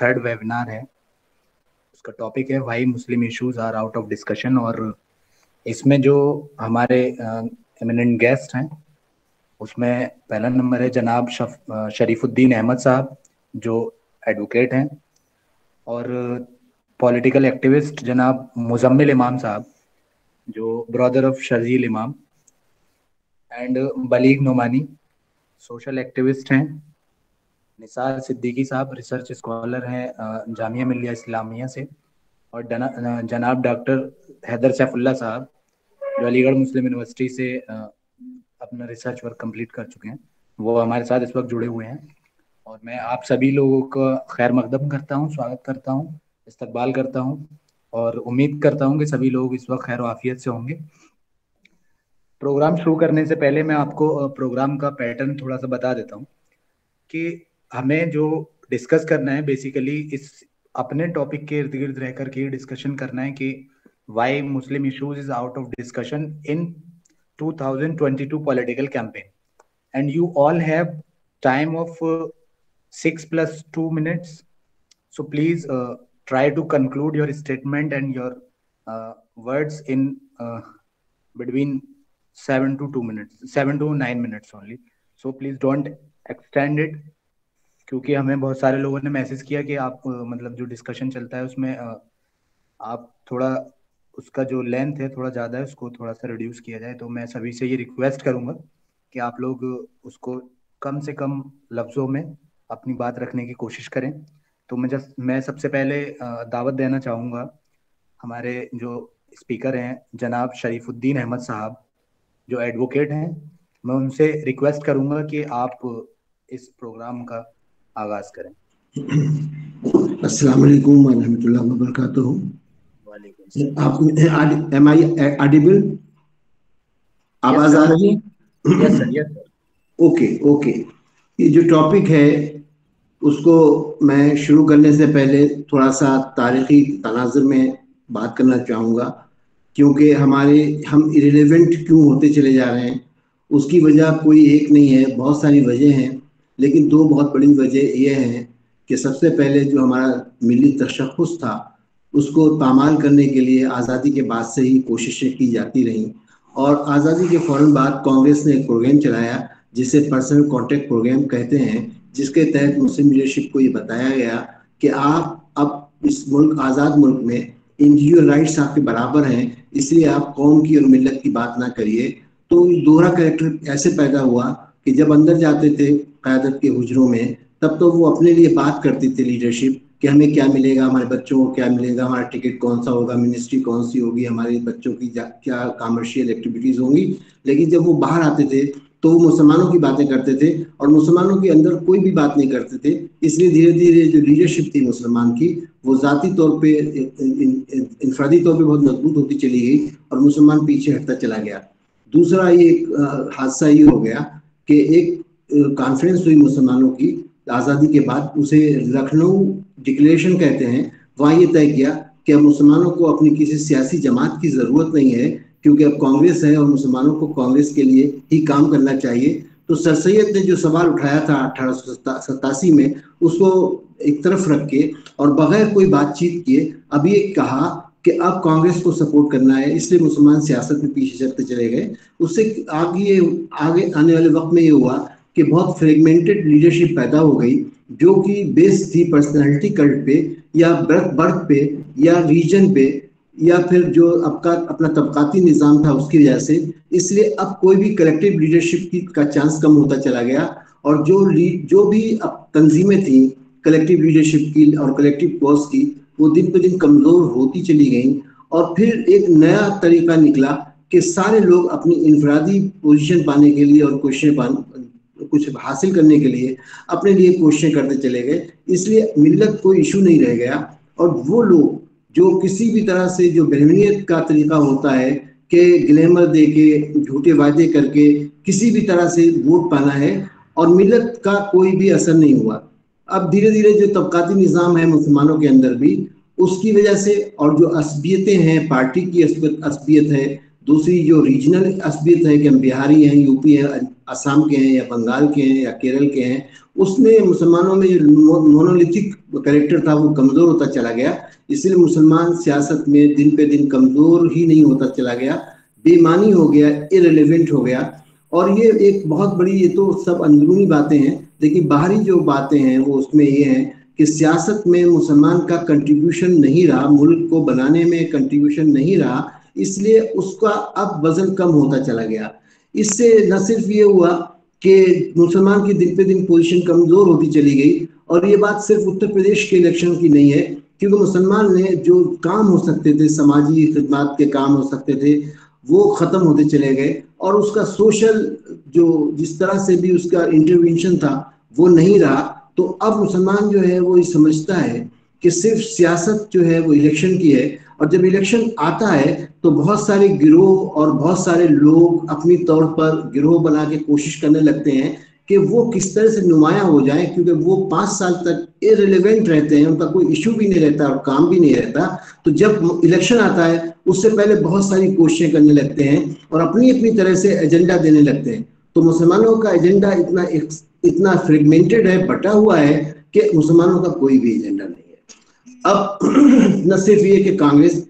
Third webinar है। उसका topic है why Muslim issues are out of discussion. और इसमें जो हमारे एमिनेंट गेस्ट हैं उसमें पहला नंबर है जनाब शरीफुद्दीन अहमद साहब, जो एडवोकेट हैं, और पॉलिटिकल एक्टिविस्ट जनाब मुजम्मिल इमाम साहब, जो ब्रदर ऑफ शर्जील इमाम, एंड बलीग नुमानी, सोशल एक्टिविस्ट हैं। निसार सिद्दीकी साहब रिसर्च स्कॉलर हैं जामिया मिलिया इस्लामिया से। और जनाब डॉक्टर हैदर सैफुल्ला साहब, जो अलीगढ़ मुस्लिम यूनिवर्सिटी से अपना रिसर्च वर्क कंप्लीट कर चुके हैं, वो हमारे साथ इस वक्त जुड़े हुए हैं। और मैं आप सभी लोगों का खैर मकदम करता हूँ, स्वागत करता हूँ, इस्तकबाल करता हूँ, और उम्मीद करता हूँ कि सभी लोग इस वक्त खैर आफियत से होंगे। प्रोग्राम शुरू करने से पहले मैं आपको प्रोग्राम का पैटर्न थोड़ा सा बता देता हूँ कि हमें जो डिस्कस करना है बेसिकली इस अपने टॉपिक के इर्द गिर्द रह करके डिस्कशन करना है कि why Muslim issues is out of discussion in 2022 political campaign, and you all have time of 6 + 2 minutes. So please try to conclude your statement and your words in between 7 to 9 minutes only. So please don't extend it, क्योंकि हमें बहुत सारे लोगों ने message किया कि आप मतलब जो डिस्कशन चलता है उसमें आप थोड़ा उसका जो लेंथ है थोड़ा ज़्यादा है, उसको थोड़ा सा रिड्यूस किया जाए। तो मैं सभी से ये रिक्वेस्ट करूँगा कि आप लोग उसको कम से कम लफ्ज़ों में अपनी बात रखने की कोशिश करें। तो मैं सबसे पहले दावत देना चाहूँगा हमारे जो स्पीकर हैं जनाब शरीफुद्दीन अहमद साहब, जो एडवोकेट हैं। मैं उनसे रिक्वेस्ट करूँगा कि आप इस प्रोग्राम का आगाज़ करें। अस्सलाम वालेकुम व रहमतुल्लाहि व बरकातुहू। आप एम आई ऑडिबल? आवाज आ रही है? Yes sir, yes sir. Okay. ये जो टॉपिक है उसको मैं शुरू करने से पहले थोड़ा सा तारीखी तनाजुर में बात करना चाहूँगा, क्योंकि हम इरेलेवेंट क्यों होते चले जा रहे हैं। उसकी वजह कोई एक नहीं है, बहुत सारी वजह हैं, लेकिन दो बहुत बड़ी वजह ये हैं कि सबसे पहले जो हमारा मिली तशख़्ख़ुस था उसको पामाल करने के लिए आज़ादी के बाद से ही कोशिशें की जाती रहीं, और आज़ादी के फ़ौरन बाद कांग्रेस ने एक प्रोग्राम चलाया जिसे पर्सनल कॉन्टैक्ट प्रोग्राम कहते हैं, जिसके तहत मुस्लिम लीडरशिप को ये बताया गया कि आप अब इस मुल्क आज़ाद मुल्क में इंडिविजुअल राइट्स आपके बराबर हैं, इसलिए आप कौम की और मिल्लत की बात ना करिए। तो दोहरा कैरेक्टर ऐसे पैदा हुआ कि जब अंदर जाते थे क़यादत के हुजरों में, तब तो वो अपने लिए बात करती थी लीडरशिप कि हमें क्या मिलेगा, हमारे बच्चों को क्या मिलेगा, हमारा टिकट कौन सा होगा, मिनिस्ट्री कौन सी होगी, हमारे बच्चों की क्या कमर्शियल एक्टिविटीज़ होंगी। लेकिन जब वो बाहर आते थे तो वो मुसलमानों की बातें करते थे और मुसलमानों के अंदर कोई भी बात नहीं करते थे। इसलिए धीरे धीरे जो लीडरशिप थी मुसलमान की वो ज़ाती तौर पे इंफरादी तौर पे बहुत मजबूत होती चली गई और मुसलमान पीछे हटता चला गया। दूसरा ये हादसा ये हो गया कि एक कॉन्फ्रेंस हुई मुसलमानों की आज़ादी के बाद, उसे लखनऊ डिक्लेरेशन कहते हैं। वहाँ ये तय किया कि अब मुसलमानों को अपनी किसी सियासी जमात की ज़रूरत नहीं है, क्योंकि अब कांग्रेस है और मुसलमानों को कांग्रेस के लिए ही काम करना चाहिए। तो सर सैयद ने जो सवाल उठाया था 1887 में, उसको एक तरफ रख के और बगैर कोई बातचीत किए अब ये कहा कि अब कांग्रेस को सपोर्ट करना है, इसलिए मुसलमान सियासत में पीछे चलते चले गए। उससे आगे आने वाले वक्त में ये हुआ कि बहुत फ्रेगमेंटेड लीडरशिप पैदा हो गई, जो कि बेस्ड थी पर्सनालिटी कल्ट पे या बर्थ पे या रीजन पे या फिर जो अपना तबकाती निज़ाम था उसकी वजह से। इसलिए अब कोई भी कलेक्टिव लीडरशिप का चांस कम होता चला गया, और जो भी अब तंजीमें थी कलेक्टिव लीडरशिप की और कलेक्टिव कॉज की, वो दिन पे दिन कमज़ोर होती चली गई। और फिर एक नया तरीका निकला कि सारे लोग अपनी इनफरादी पोजीशन पाने के लिए और कुछ हासिल करने के लिए अपने लिए कोशिशें करते चले गए। इसलिए मिल्लत कोई इशू नहीं रह गया, और वो लोग जो किसी भी तरह से जो बहनीत का तरीका होता है कि ग्लैमर दे के झूठे वादे करके किसी भी तरह से वोट पाना है, और मिल्लत का कोई भी असर नहीं हुआ। अब धीरे धीरे जो तबकाती निज़ाम है मुसलमानों के अंदर भी, उसकी वजह से, और जो असबियतें हैं, पार्टी की असबियत है, दूसरी जो रीजनल असबियत है कि हम बिहारी हैं, यूपी हैं, असम के हैं या बंगाल के हैं या केरल के हैं, उसने मुसलमानों में जो मोनोलिथिक करेक्टर था वो कमजोर होता चला गया। इसलिए मुसलमान सियासत में दिन पे दिन कमजोर ही नहीं होता चला गया, बेमानी हो गया, इररिलेवेंट हो गया। और ये एक बहुत बड़ी, ये तो सब अंदरूनी बातें हैं, लेकिन बाहरी जो बातें हैं वो उसमें ये हैं कि सियासत में मुसलमान का कंट्रीब्यूशन नहीं रहा, मुल्क को बनाने में कंट्रीब्यूशन नहीं रहा, इसलिए उसका अब वजन कम होता चला गया। इससे न सिर्फ ये हुआ कि मुसलमान की दिन पे दिन पोजीशन कमजोर होती चली गई, और ये बात सिर्फ उत्तर प्रदेश के इलेक्शन की नहीं है, क्योंकि मुसलमान ने जो काम हो सकते थे, समाजी खिदमत के काम हो सकते थे, वो खत्म होते चले गए, और उसका सोशल जो जिस तरह से भी उसका इंटरवेंशन था वो नहीं रहा। तो अब मुसलमान जो है वो ये समझता है कि सिर्फ सियासत जो है वो इलेक्शन की है, और जब इलेक्शन आता है तो बहुत सारे गिरोह और बहुत सारे लोग अपनी तौर पर गिरोह बना के कोशिश करने लगते हैं कि वो किस तरह से नुमाया हो जाए, क्योंकि वो 5 साल तक इररिलेवेंट रहते हैं, उनका कोई इशू भी नहीं रहता और काम भी नहीं रहता। तो जब इलेक्शन आता है उससे पहले बहुत सारी कोशिशें करने लगते हैं और अपनी अपनी तरह से एजेंडा देने लगते हैं। तो मुसलमानों का एजेंडा इतना फ्रेगमेंटेड है, बटा हुआ है, कि मुसलमानों का कोई भी एजेंडा नहीं है। अब न सिर्फ ये कि कांग्रेस,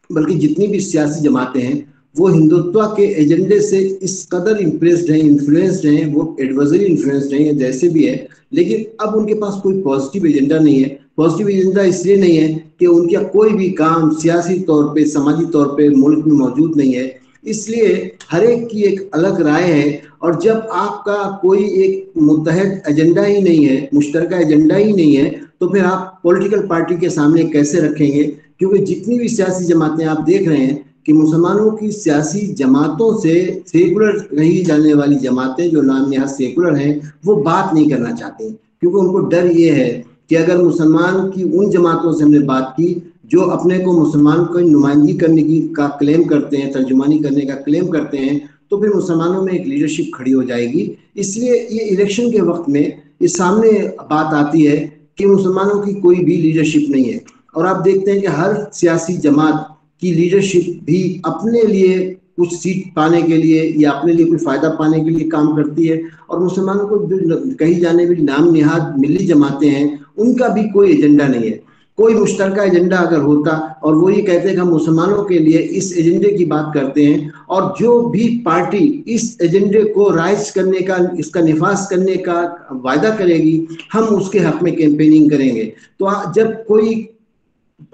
बल्कि जितनी भी सियासी जमातें हैं वो हिंदुत्व के एजेंडे से इस कदर इम्प्रेस्ड हैं, इन्फ्लुएंस्ड हैं, वो एडवर्सरी इन्फ्लुएंस्ड हैं या जैसे भी है, लेकिन अब उनके पास कोई पॉजिटिव एजेंडा नहीं है। पॉजिटिव एजेंडा इसलिए नहीं है कि उनका कोई भी काम सियासी तौर पे, समाजी तौर पे मुल्क में मौजूद नहीं है, इसलिए हर एक की एक अलग राय है। और जब आपका कोई एक मुत्तहद एजेंडा ही नहीं है, मुश्तरका एजेंडा ही नहीं है, तो फिर आप पॉलिटिकल पार्टी के सामने कैसे रखेंगे? क्योंकि जितनी भी सियासी जमातें आप देख रहे हैं कि मुसलमानों की सियासी जमातों से, सेकुलर कही जाने वाली जमातें जो नाम यहाँ सेकुलर हैं, वो बात नहीं करना चाहती, क्योंकि उनको डर ये है कि अगर मुसलमान की उन जमातों से हमने बात की जो अपने को मुसलमान को नुमाइंदगी करने की का क्लेम करते हैं, तर्जुमानी करने का क्लेम करते हैं, तो फिर मुसलमानों में एक लीडरशिप खड़ी हो जाएगी। इसलिए ये इलेक्शन के वक्त में ये सामने बात आती है कि मुसलमानों की कोई भी लीडरशिप नहीं है। और आप देखते हैं कि हर सियासी जमात की लीडरशिप भी अपने लिए कुछ सीट पाने के लिए या अपने लिए कोई फायदा पाने के लिए काम करती है, और मुसलमानों को जो कही जाने वाली नाम निहाद मिली जमातें हैं उनका भी कोई एजेंडा नहीं है। कोई मुश्तरका एजेंडा अगर होता और वो ये कहते हैं कि हम मुसलमानों के लिए इस एजेंडे की बात करते हैं, और जो भी पार्टी इस एजेंडे को राइज करने का, इसका निफाज करने का वायदा करेगी, हम उसके हक में कैंपेनिंग करेंगे। तो जब कोई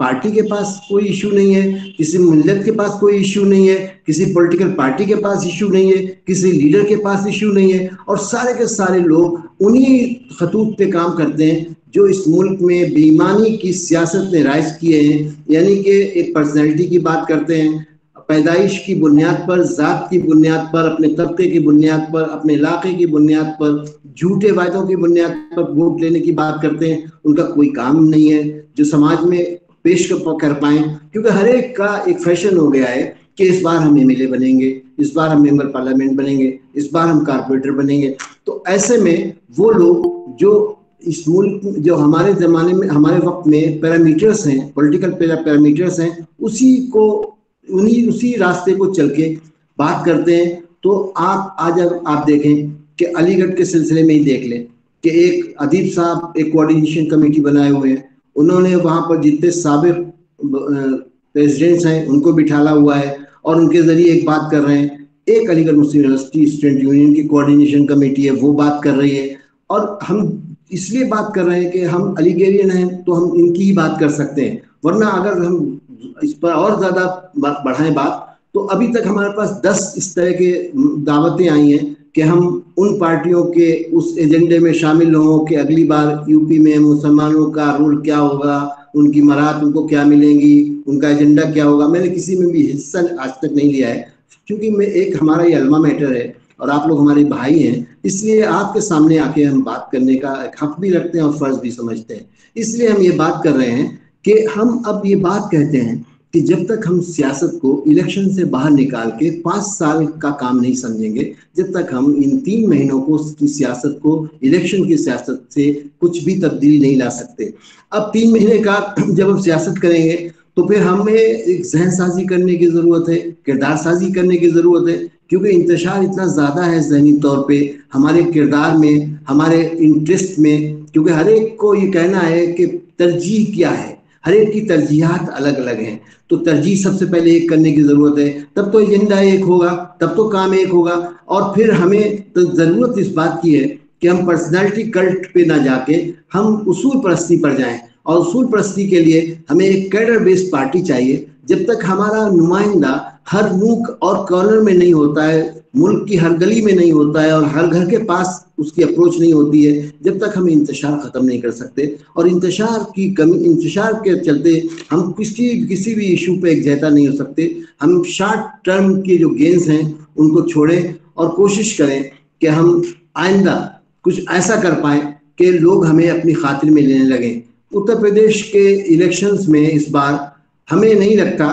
पार्टी के पास कोई इशू नहीं है, किसी मिल्लत के पास कोई इशू नहीं है, किसी पॉलिटिकल पार्टी के पास इशू नहीं है, किसी लीडर के पास इशू नहीं है, और सारे के सारे लोग उन्हीं खतूत पे काम करते हैं जो इस मुल्क में बेईमानी की सियासत ने राइज किए हैं। यानी कि एक पर्सनैलिटी की बात करते हैं, पैदाइश की बुनियाद पर, जात की बुनियाद पर, अपने तबके की बुनियाद पर, अपने इलाके की बुनियाद पर, झूठे वायदों की बुनियाद पर वोट लेने की बात करते हैं। उनका कोई काम नहीं है जो समाज में पेश कर पाए, क्योंकि हर एक का एक फैशन हो गया है कि इस बार हम एमएलए बनेंगे, इस बार हम मेंबर पार्लियामेंट बनेंगे, इस बार हम कारपोरेटर बनेंगे। तो ऐसे में वो लोग जो इस मुल्क, जो हमारे जमाने में, हमारे वक्त में पैरामीटर्स हैं, पॉलिटिकल पैरामीटर्स हैं, उसी रास्ते को चल के बात करते हैं। तो आप आज आप देखें कि अलीगढ़ के सिलसिले में ही देख लें कि एक अदीब साहब एक कोऑर्डिनेशन कमेटी बनाए हुए हैं, उन्होंने वहां पर जितने साबिक प्रेसिडेंट्स हैं उनको बिठाला हुआ है और उनके जरिए एक बात कर रहे हैं। एक अलीगढ़ मुस्लिम यूनिवर्सिटी स्टूडेंट यूनियन की कोऑर्डिनेशन कमेटी है, वो बात कर रही है। और हम इसलिए बात कर रहे हैं कि हम अलीगेरियन हैं तो हम इनकी ही बात कर सकते हैं, वरना अगर हम इस पर और ज्यादा बढ़ाएं बात, तो अभी तक हमारे पास 10 इस तरह के दावतें आई हैं कि हम उन पार्टियों के उस एजेंडे में शामिल हों कि अगली बार यूपी में मुसलमानों का रूल क्या होगा, उनकी मराहत उनको क्या मिलेंगी, उनका एजेंडा क्या होगा। मैंने किसी में भी हिस्सा आज तक नहीं लिया है, क्योंकि मैं एक हमारा ये अल्मा मैटर है और आप लोग हमारे भाई हैं, इसलिए आपके सामने आके हम बात करने का एक हक भी रखते हैं और फर्ज भी समझते हैं। इसलिए हम ये बात कर रहे हैं कि हम अब ये बात कहते हैं कि जब तक हम सियासत को इलेक्शन से बाहर निकाल के 5 साल का काम नहीं समझेंगे, जब तक हम इन 3 महीनों को की सियासत को इलेक्शन की सियासत से कुछ भी तब्दीली नहीं ला सकते। अब 3 महीने का जब हम सियासत करेंगे तो फिर हमें एक जहन साजी करने की जरूरत है, किरदार साजी करने की जरूरत है, क्योंकि इंतशार इतना ज्यादा है जहनी तौर पे हमारे किरदार में, हमारे इंटरेस्ट में, क्योंकि हर एक को ये कहना है कि तरजीह क्या है, हर एक की तरजीहात अलग अलग हैं। तो तरजीह सबसे पहले एक करने की जरूरत है, तब तो एजेंडा एक होगा, तब तो काम एक होगा। और फिर हमें तो जरूरत इस बात की है कि हम पर्सनालिटी कल्ट पे ना जाके हम उसूल परस्ती पर जाएं। और उसूल परस्ती के लिए हमें एक कैडर बेस्ड पार्टी चाहिए। जब तक हमारा नुमाइंदा हर नूक और कॉर्नर में नहीं होता है, मुल्क की हर गली में नहीं होता है और हर घर के पास उसकी अप्रोच नहीं होती है, जब तक हम इंतशार खत्म नहीं कर सकते। और इंतशार की कमी, इंतशार के चलते हम किसी भी इशू पे एक जहता नहीं हो सकते। हम शॉर्ट टर्म के जो गेन्स हैं उनको छोड़ें और कोशिश करें कि हम आइंदा कुछ ऐसा कर पाए कि लोग हमें अपनी खातिर में लेने लगें। उत्तर प्रदेश के इलेक्शंस में इस बार हमें नहीं लगता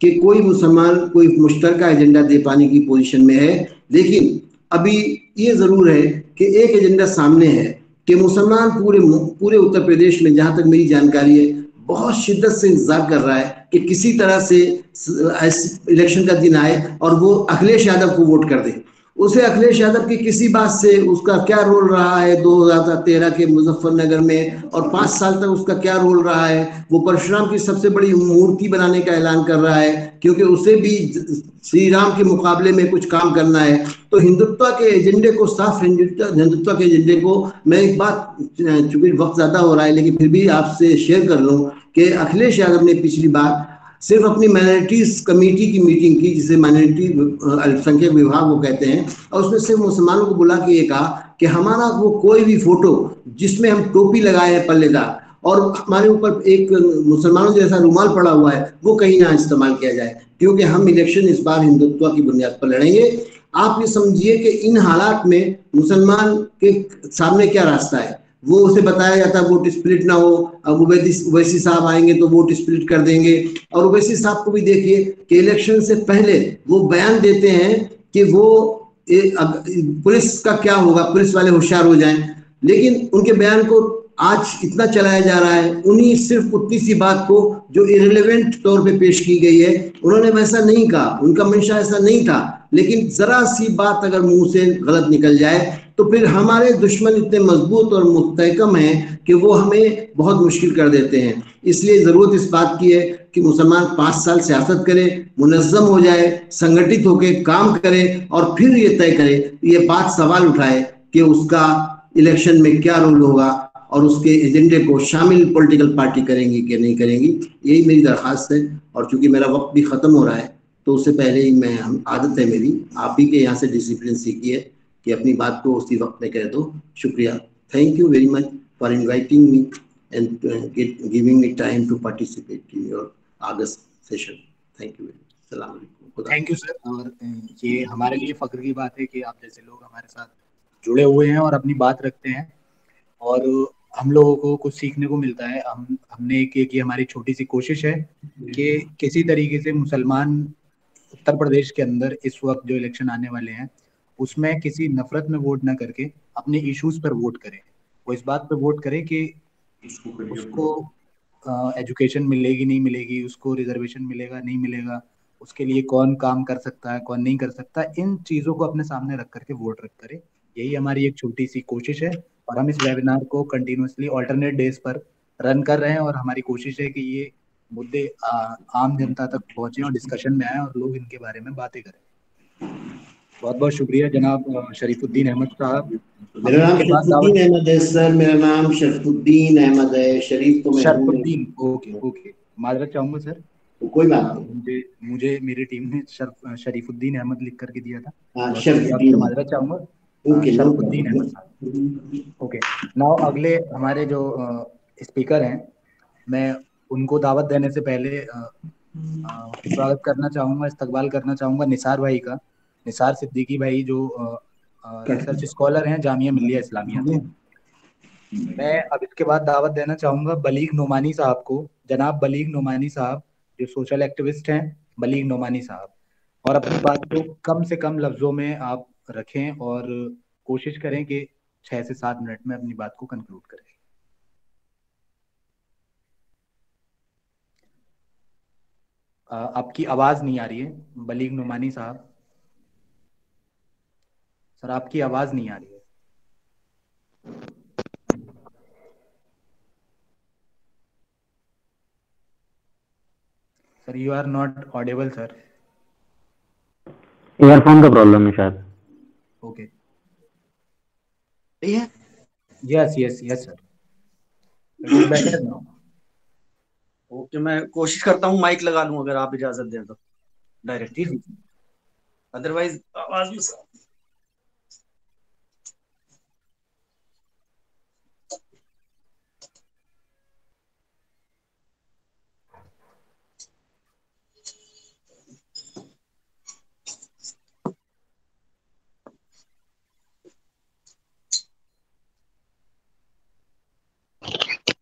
कि कोई मुसलमान कोई मुश्तरका एजेंडा दे पाने की पोजीशन में है। लेकिन अभी ये जरूर है कि एक एजेंडा सामने है कि मुसलमान पूरे पूरे उत्तर प्रदेश में, जहां तक मेरी जानकारी है, बहुत शिद्दत से इंतजार कर रहा है कि किसी तरह से इलेक्शन का दिन आए और वो अखिलेश यादव को वोट कर दे। उसे अखिलेश यादव की किसी बात से उसका क्या रोल रहा है 2013 के मुजफ्फरनगर में, और 5 साल तक उसका क्या रोल रहा है। वो परशुराम की सबसे बड़ी मूर्ति बनाने का ऐलान कर रहा है क्योंकि उसे भी श्री राम के मुकाबले में कुछ काम करना है। तो हिंदुत्व के एजेंडे को, साफ हिंदुत्व के एजेंडे को, मैं एक बात, चूंकि वक्त ज्यादा हो रहा है लेकिन फिर भी आपसे शेयर कर लूं कि अखिलेश यादव ने पिछली बार सिर्फ अपनी माइनॉरिटीज कमेटी की मीटिंग की, जिसे माइनॉरिटी अल्पसंख्यक विभाग वो कहते हैं, और उसमें सिर्फ मुसलमानों को बुला के ये कहा कि हमारा वो कोई भी फोटो जिसमें हम टोपी लगाए हैं पल्लेदार और हमारे ऊपर एक मुसलमानों जैसा रुमाल पड़ा हुआ है, वो कहीं ना इस्तेमाल किया जाए, क्योंकि हम इलेक्शन इस बार हिंदुत्व की बुनियाद पर लड़ेंगे। आप ये समझिए कि इन हालात में मुसलमान के सामने क्या रास्ता है। वो उसे बताया जाता है वोट स्प्लिट ना हो, अब ओवैसी साहब आएंगे तो वोट स्प्लिट कर देंगे। और ओवैसी साहब को भी देखिए कि इलेक्शन से पहले वो बयान देते हैं कि वो पुलिस का क्या होगा, पुलिस वाले होशियार हो जाएं, लेकिन उनके बयान को आज इतना चलाया जा रहा है उन्हीं सिर्फ उतनी सी बात को जो इरेलेवेंट तौर पे पेश की गई है। उन्होंने वैसा नहीं कहा, उनका मंशा ऐसा नहीं था, लेकिन जरा सी बात अगर मुंह से गलत निकल जाए तो फिर हमारे दुश्मन इतने मजबूत और मुस्तहकम हैं कि वो हमें बहुत मुश्किल कर देते हैं। इसलिए जरूरत इस बात की है कि मुसलमान 5 साल सियासत करे, मुनज्जम हो जाए, संगठित होकर काम करे और फिर ये तय करे, ये बात सवाल उठाए कि उसका इलेक्शन में क्या रोल होगा और उसके एजेंडे को शामिल पॉलिटिकल पार्टी करेंगी कि नहीं करेंगी। यही मेरी दरख्वास्त है। और चूंकि मेरा वक्त भी खत्म हो रहा है तो उससे पहले ही मैं, आदत है मेरी, आप ही के यहाँ से डिसिप्लिन सीखी है कि अपनी बात को उसी वक्त में कह दो। शुक्रिया। Thank you very much for inviting me and giving me time to participate in your August session. Thank you very much. सलाम अलैकुम। Thank you sir. और ये हमारे लिए फख्र की बात है कि आप जैसे लोग हमारे साथ जुड़े हुए हैं और अपनी बात रखते हैं, और हम लोगों को कुछ सीखने को मिलता है। हमने एक ये हमारी छोटी सी कोशिश है कि किसी तरीके से मुसलमान उत्तर प्रदेश के अंदर इस वक्त जो इलेक्शन आने वाले हैं उसमें किसी नफरत में वोट ना करके अपने इश्यूज पर वोट करें। वो इस बात पर वोट करें कि उसको एजुकेशन मिलेगी नहीं मिलेगी, उसको रिजर्वेशन मिलेगा नहीं मिलेगा, उसके लिए कौन काम कर सकता है कौन नहीं कर सकता, इन चीजों को अपने सामने रख करके वोट रख करें। यही हमारी एक छोटी सी कोशिश है और हम इस वेबिनार को कंटिन्यूअसली ऑल्टरनेट डेज पर रन कर रहे हैं और हमारी कोशिश है कि ये मुद्दे आम जनता तक पहुंचे और डिस्कशन में आए और लोग इनके बारे में बातें करें। बहुत बहुत शुक्रिया जनाब शरीफुद्दीन अहमद साहब। मेरा नाम इसके बाद शरीफुद्दीन अहमद है सर, मेरा नाम शरीफुद्दीन अहमद है, शरीफ तो मैं हूँ नहीं। शरफुद्दीन, ओके ओके, माजरत चाहूंगा सर। तो कोई बात नहीं। मुझे मुझे मेरी टीम ने शरीफुद्दीन अहमद लिख करके दिया था। हाँ, बहुत शुक्रिया, आपसे शरीफुद्दीन। माजरत चाहूंगा। ओके, नो शरफुद्दीन अहमद साहब। प्रॉब्लम। ओके। नाउ अगले हमारे जो स्पीकर हैं, मैं उनको दावत देने से पहले स्वागत करना चाहूंगा, इस्तकबाल करना चाहूंगा निसार भाई का। निसार सिद्दीकी भाई जो रिसर्च स्कॉलर हैं जामिया मिल्लिया इस्लामिया से। मैं अब इसके बाद दावत देना चाहूंगा बलीग नोमानी साहब को, जनाब बलीग नोमानी साहब जो सोशल एक्टिविस्ट हैं, बलीग नोमानी साहब। और अपनी बात को कम से कम लफ्जों में आप रखें और कोशिश करें कि 6 से 7 मिनट में अपनी बात को कंक्लूड करें। आपकी आवाज नहीं आ रही है बलीग नोमानी साहब, सर आपकी आवाज नहीं आ रही है। Sir you are not audible sir. Earphone का प्रॉब्लम है शायद। Okay, yes yes yes sir, it is better now. Okay, मैं कोशिश करता हूँ माइक लगा लूं, अगर आप इजाजत दें तो डायरेक्ट, जी जी। अदरवाइज आवाज में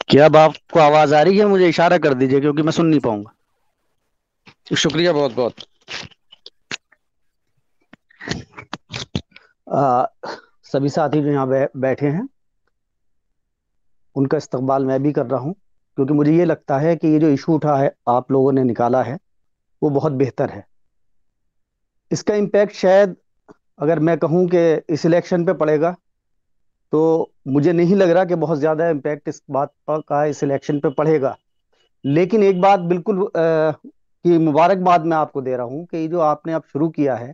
क्या अब आपको आवाज आ रही है? मुझे इशारा कर दीजिए क्योंकि मैं सुन नहीं पाऊंगा। शुक्रिया बहुत बहुत। सभी साथी जो यहाँ बैठे हैं उनका इस्तकबाल मैं भी कर रहा हूँ, क्योंकि मुझे ये लगता है कि ये जो इशू उठा है, आप लोगों ने निकाला है, वो बहुत बेहतर है। इसका इम्पैक्ट शायद अगर मैं कहूँ कि इस इलेक्शन पे पड़ेगा, तो मुझे नहीं लग रहा कि बहुत ज़्यादा इम्पैक्ट इस बात का इस इलेक्शन पे पड़ेगा। लेकिन एक बात बिल्कुल की मुबारकबाद मैं आपको दे रहा हूँ कि ये जो आपने अब शुरू किया है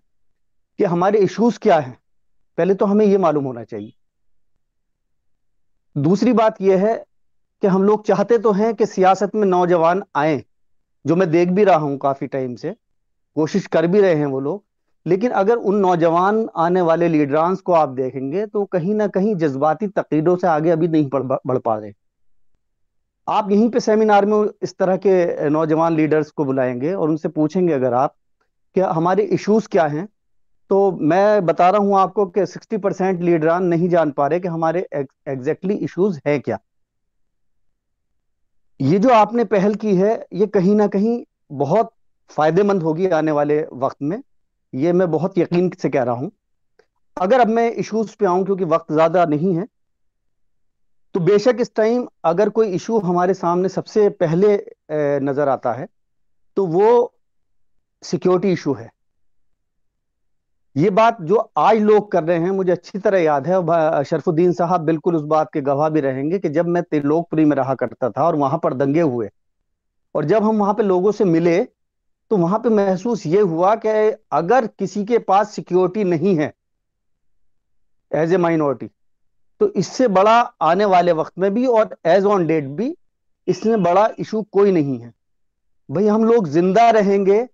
कि हमारे इश्यूज क्या हैं, पहले तो हमें ये मालूम होना चाहिए। दूसरी बात यह है कि हम लोग चाहते तो हैं कि सियासत में नौजवान आए, जो मैं देख भी रहा हूं काफी टाइम से, कोशिश कर भी रहे हैं वो लोग। लेकिन अगर उन नौजवान आने वाले लीडरांस को आप देखेंगे तो कहीं ना कहीं जज्बाती तकरीरों से आगे अभी नहीं बढ़ पा रहे। आप यहीं पे सेमिनार में इस तरह के नौजवान लीडर्स को बुलाएंगे और उनसे पूछेंगे अगर आप कि हमारे इश्यूज क्या हैं, तो मैं बता रहा हूं आपको कि 60% लीडरान नहीं जान पा रहे कि हमारे एग्जैक्टली इश्यूज है क्या। ये जो आपने पहल की है ये कहीं ना कहीं बहुत फायदेमंद होगी आने वाले वक्त में, ये मैं बहुत यकीन से कह रहा हूं। अगर अब मैं इश्यूज पे आऊं, क्योंकि वक्त ज्यादा नहीं है, तो बेशक इस टाइम अगर कोई इशू हमारे सामने सबसे पहले नजर आता है तो वो सिक्योरिटी इशू है। ये बात जो आज लोग कर रहे हैं मुझे अच्छी तरह याद है, और शरफुद्दीन साहब बिल्कुल उस बात के गवाह भी रहेंगे कि जब मैं त्रिलोकपुरी में रहा करता था और वहां पर दंगे हुए, और जब हम वहां पे लोगों से मिले, तो वहां पे महसूस ये हुआ कि अगर किसी के पास सिक्योरिटी नहीं है एज ए माइनॉरिटी, तो इससे बड़ा आने वाले वक्त में भी और एज ऑन डेट भी इससे बड़ा इशू कोई नहीं है। भाई हम लोग जिंदा रहेंगे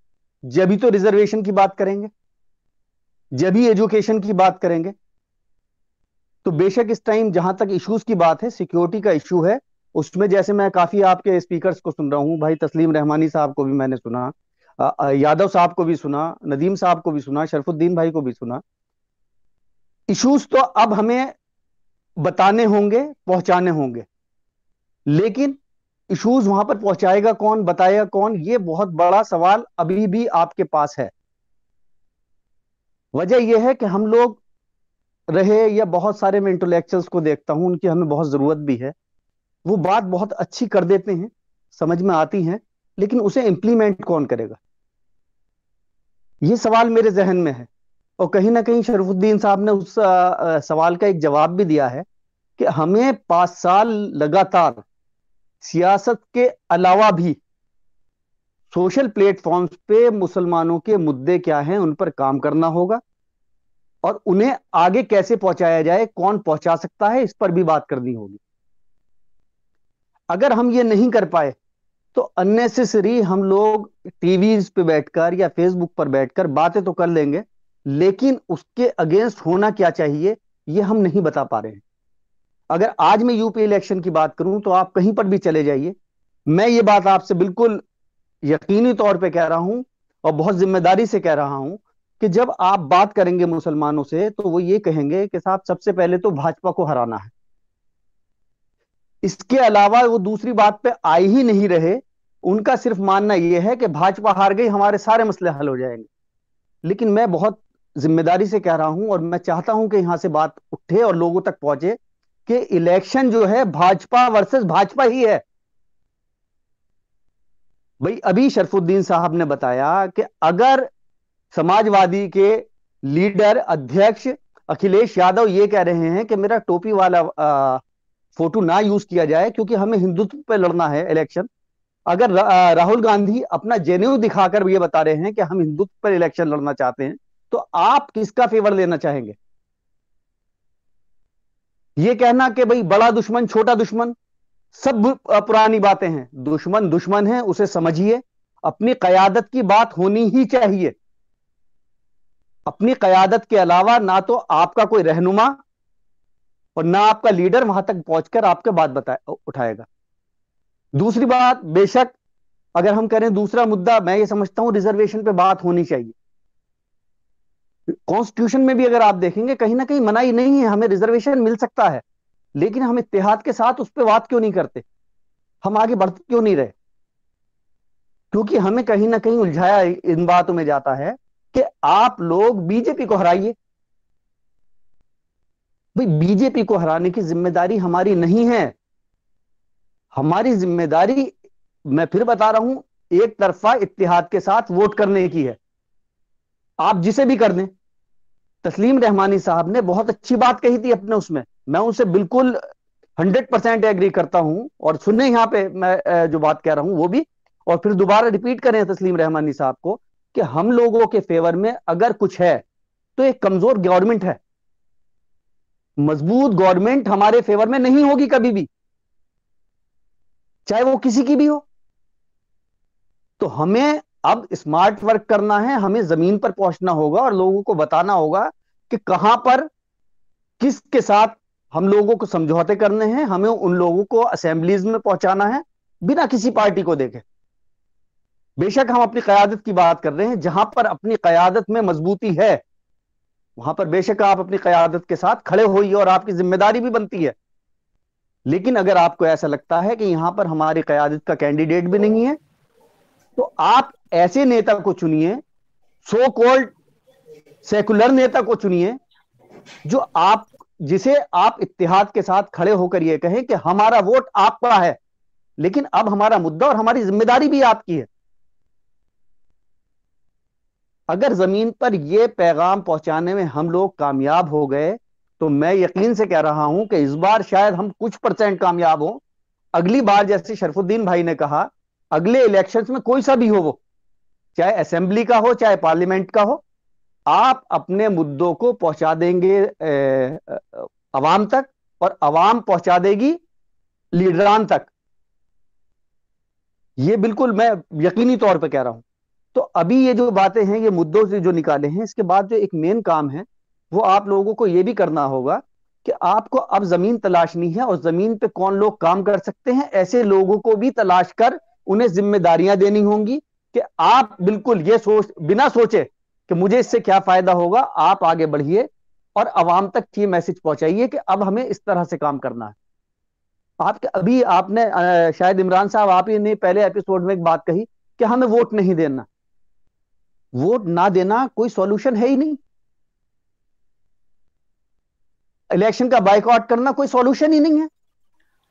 जब ही तो रिजर्वेशन की बात करेंगे, जब ही एजुकेशन की बात करेंगे। तो बेशक इस टाइम जहां तक इश्यूज की बात है, सिक्योरिटी का इशू है, उसमें जैसे मैं काफी आपके स्पीकर्स को सुन रहा हूं, भाई तस्लीम रहमानी साहब को भी मैंने सुना, यादव साहब को भी सुना, नदीम साहब को भी सुना, शरफुद्दीन भाई को भी सुना। इश्यूज तो अब हमें बताने होंगे, पहुंचाने होंगे, लेकिन इश्यूज वहां पर पहुंचाएगा कौन, बताएगा कौन, ये बहुत बड़ा सवाल अभी भी आपके पास है। वजह यह है कि हम लोग रहे, या बहुत सारे मैं इंटेलेक्चुअल्स को देखता हूं, उनकी हमें बहुत जरूरत भी है, वो बात बहुत अच्छी कर देते हैं, समझ में आती हैं, लेकिन उसे इंप्लीमेंट कौन करेगा, ये सवाल मेरे जहन में है। और कहीं ना कहीं शरफुद्दीन साहब ने उस सवाल का एक जवाब भी दिया है कि हमें 5 साल लगातार सियासत के अलावा भी सोशल प्लेटफॉर्म्स पे मुसलमानों के मुद्दे क्या हैं उन पर काम करना होगा, और उन्हें आगे कैसे पहुंचाया जाए, कौन पहुंचा सकता है, इस पर भी बात करनी होगी। अगर हम ये नहीं कर पाए तो अननेसेसरी हम लोग टीवी पे बैठकर या फेसबुक पर बैठकर बातें तो कर लेंगे, लेकिन उसके अगेंस्ट होना क्या चाहिए ये हम नहीं बता पा रहे हैं। अगर आज मैं यूपी इलेक्शन की बात करूं तो आप कहीं पर भी चले जाइए, मैं ये बात आपसे बिल्कुल यकीनी तौर पे कह रहा हूं और बहुत जिम्मेदारी से कह रहा हूं कि जब आप बात करेंगे मुसलमानों से तो वो ये कहेंगे कि साहब सबसे पहले तो भाजपा को हराना है, इसके अलावा वो दूसरी बात पे आ ही नहीं रहे। उनका सिर्फ मानना यह है कि भाजपा हार गई हमारे सारे मसले हल हो जाएंगे। लेकिन मैं बहुत जिम्मेदारी से कह रहा हूं और मैं चाहता हूं कि यहां से बात उठे और लोगों तक पहुंचे कि इलेक्शन जो है भाजपा वर्सेस भाजपा ही है। भाई अभी शरफुद्दीन साहब ने बताया कि अगर समाजवादी के लीडर अध्यक्ष अखिलेश यादव ये कह रहे हैं कि मेरा टोपी वाला फोटो ना यूज किया जाए क्योंकि हमें हिंदुत्व पे लड़ना है इलेक्शन, अगर राहुल गांधी अपना जेन्यू दिखाकर ये बता रहे हैं कि हम हिंदुत्व पर इलेक्शन लड़ना चाहते हैं, तो आप किसका फेवर लेना चाहेंगे? ये कहना कि भाई बड़ा दुश्मन छोटा दुश्मन, सब पुरानी बातें हैं। दुश्मन दुश्मन है, उसे समझिए। अपनी कयादत की बात होनी ही चाहिए। अपनी कयादत के अलावा ना तो आपका कोई रहनुमा और ना आपका लीडर वहां तक पहुंचकर आपके बात उठाएगा। दूसरी बात, बेशक अगर हम करें दूसरा मुद्दा, मैं ये समझता हूं रिजर्वेशन पे बात होनी चाहिए। कॉन्स्टिट्यूशन में भी अगर आप देखेंगे कहीं ना कहीं मनाही नहीं है, हमें रिजर्वेशन मिल सकता है, लेकिन हम इत्तेहाद के साथ उस पर बात क्यों नहीं करते? हम आगे बढ़ क्यों नहीं रहे? क्योंकि हमें कहीं ना कहीं उलझाया इन बातों में जाता है कि आप लोग बीजेपी को हराइए। भाई बीजेपी को हराने की जिम्मेदारी हमारी नहीं है। हमारी जिम्मेदारी, मैं फिर बता रहा हूं, एक तरफा इत्तेहाद के साथ वोट करने की है। आप जिसे भी कर दें। तस्लीम रहमानी साहब ने बहुत अच्छी बात कही थी अपने उसमें, मैं उनसे बिल्कुल 100% एग्री करता हूं। और सुनने यहां पे मैं जो बात कह रहा हूं वो भी, और फिर दोबारा रिपीट करें तस्लीम रहमानी साहब को कि हम लोगों के फेवर में अगर कुछ है तो एक कमजोर गवर्नमेंट है। मजबूत गवर्नमेंट हमारे फेवर में नहीं होगी कभी भी, चाहे वो किसी की भी हो। तो हमें अब स्मार्ट वर्क करना है, हमें जमीन पर पहुंचना होगा और लोगों को बताना होगा कि कहां पर किसके साथ हम लोगों को समझौते करने हैं। हमें उन लोगों को असेंबलीज में पहुंचाना है बिना किसी पार्टी को देखे। बेशक हम अपनी कयादत की बात कर रहे हैं, जहां पर अपनी कयादत में मजबूती है वहां पर बेशक आप अपनी कयादत के साथ खड़े होइए और आपकी जिम्मेदारी भी बनती है। लेकिन अगर आपको ऐसा लगता है कि यहां पर हमारी कयादत का कैंडिडेट भी नहीं है, तो आप ऐसे नेता को चुनिए, सो कॉल्ड सेकुलर नेता को चुनिए, जो आप जिसे आप इत्तेहाद के साथ खड़े होकर यह कहें कि हमारा वोट आपका है, लेकिन अब हमारा मुद्दा और हमारी जिम्मेदारी भी आपकी है। अगर जमीन पर यह पैगाम पहुंचाने में हम लोग कामयाब हो गए, तो मैं यकीन से कह रहा हूं कि इस बार शायद हम कुछ परसेंट कामयाब हो। अगली बार जैसे शरफुद्दीन भाई ने कहा, अगले इलेक्शंस में कोई सा भी हो, वो चाहे असेंबली का हो चाहे पार्लियामेंट का हो, आप अपने मुद्दों को पहुंचा देंगे अवाम तक, और अवाम पहुंचा देगी लीडरान तक। ये बिल्कुल मैं यकीनी तौर पे कह रहा हूं। तो अभी ये जो बातें हैं, ये मुद्दों से जो निकाले हैं, इसके बाद जो एक मेन काम है वो आप लोगों को ये भी करना होगा कि आपको अब जमीन तलाशनी है, और जमीन पे कौन लोग काम कर सकते हैं ऐसे लोगों को भी तलाश कर उन्हें जिम्मेदारियां देनी होंगी कि आप बिल्कुल ये बिना सोचे कि मुझे इससे क्या फायदा होगा, आप आगे बढ़िए और अवाम तक ये मैसेज पहुंचाइए कि अब हमें इस तरह से काम करना है। अभी आपने शायद इमरान साहब आप ही ने पहले एपिसोड में एक बात कही कि हमें वोट नहीं देना। वोट ना देना कोई सॉल्यूशन है ही नहीं। इलेक्शन का बाइकआउट करना कोई सॉल्यूशन ही नहीं है।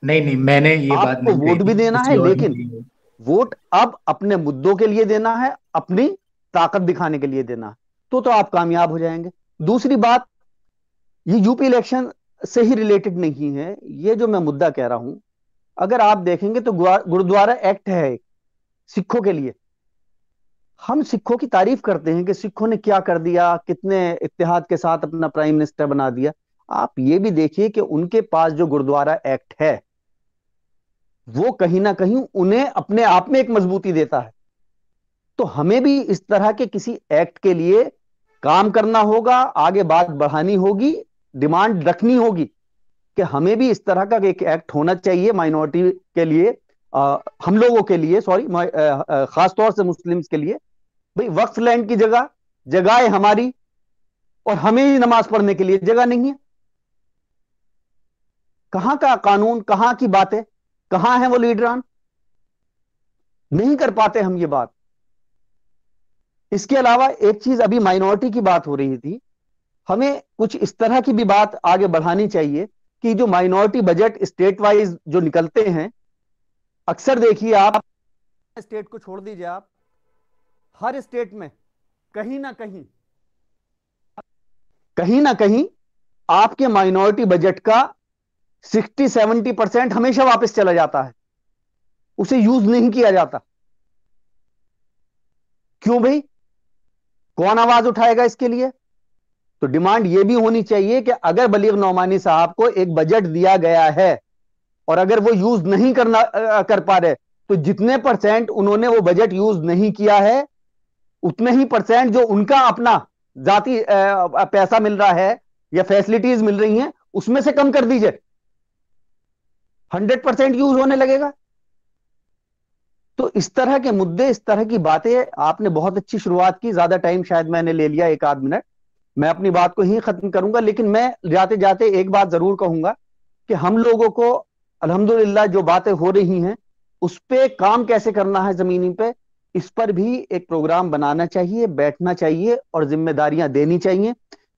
नहीं नहीं, मैंने ये बात आपको नहीं वोट कही भी थी, देना किसी है, और ने लेकिन कही है। वोट अब अपने मुद्दों के लिए देना है, अपनी ताकत दिखाने के लिए देना है, तो आप कामयाब हो जाएंगे। दूसरी बात, ये यूपी इलेक्शन से ही रिलेटेड नहीं है, ये जो मैं मुद्दा कह रहा हूं, अगर आप देखेंगे तो गुरुद्वारा एक्ट है एक सिखों के लिए। हम सिखों की तारीफ करते हैं कि सिखों ने क्या कर दिया, कितने इत्तेहाद के साथ अपना प्राइम मिनिस्टर बना दिया। आप ये भी देखिए कि उनके पास जो गुरुद्वारा एक्ट है वो कहीं ना कहीं उन्हें अपने आप में एक मजबूती देता है। तो हमें भी इस तरह के किसी एक्ट के लिए काम करना होगा, आगे बात बढ़ानी होगी, डिमांड रखनी होगी कि हमें भी इस तरह का एक एक्ट होना चाहिए माइनॉरिटी के लिए, हम लोगों के लिए, सॉरी, खासतौर से मुस्लिम्स के लिए। भाई वक्फ लैंड की जगह है हमारी, और हमें ही नमाज पढ़ने के लिए जगह नहीं है। कहां का कानून, कहां की बातें, कहां है वो लीडरान? नहीं कर पाते हम ये बात। इसके अलावा एक चीज, अभी माइनॉरिटी की बात हो रही थी, हमें कुछ इस तरह की भी बात आगे बढ़ानी चाहिए कि जो माइनॉरिटी बजट स्टेट वाइज जो निकलते हैं, अक्सर देखिए आप, स्टेट को छोड़ दीजिए, आप हर स्टेट में कहीं ना कहीं आपके माइनॉरिटी बजट का 60-70% हमेशा वापस चला जाता है। उसे यूज नहीं किया जाता। क्यों भाई? कौन आवाज उठाएगा इसके लिए? तो डिमांड यह भी होनी चाहिए कि अगर बलीग नौमानी साहब को एक बजट दिया गया है और अगर वो यूज नहीं कर पा रहे, तो जितने परसेंट उन्होंने वो बजट यूज नहीं किया है, उतने ही परसेंट जो उनका अपना जाती पैसा मिल रहा है या फैसिलिटीज मिल रही हैं, उसमें से कम कर दीजिए। 100% यूज होने लगेगा। तो इस तरह के मुद्दे, इस तरह की बातें, आपने बहुत अच्छी शुरुआत की। ज्यादा टाइम शायद मैंने ले लिया, 1 आध मिनट। मैं अपनी बात को ही खत्म करूंगा, लेकिन मैं जाते जाते एक बात जरूर कहूंगा कि हम लोगों को अल्हम्दुलिल्लाह जो बातें हो रही हैं उस पे काम कैसे करना है जमीनी पे, इस पर भी एक प्रोग्राम बनाना चाहिए, बैठना चाहिए और जिम्मेदारियां देनी चाहिए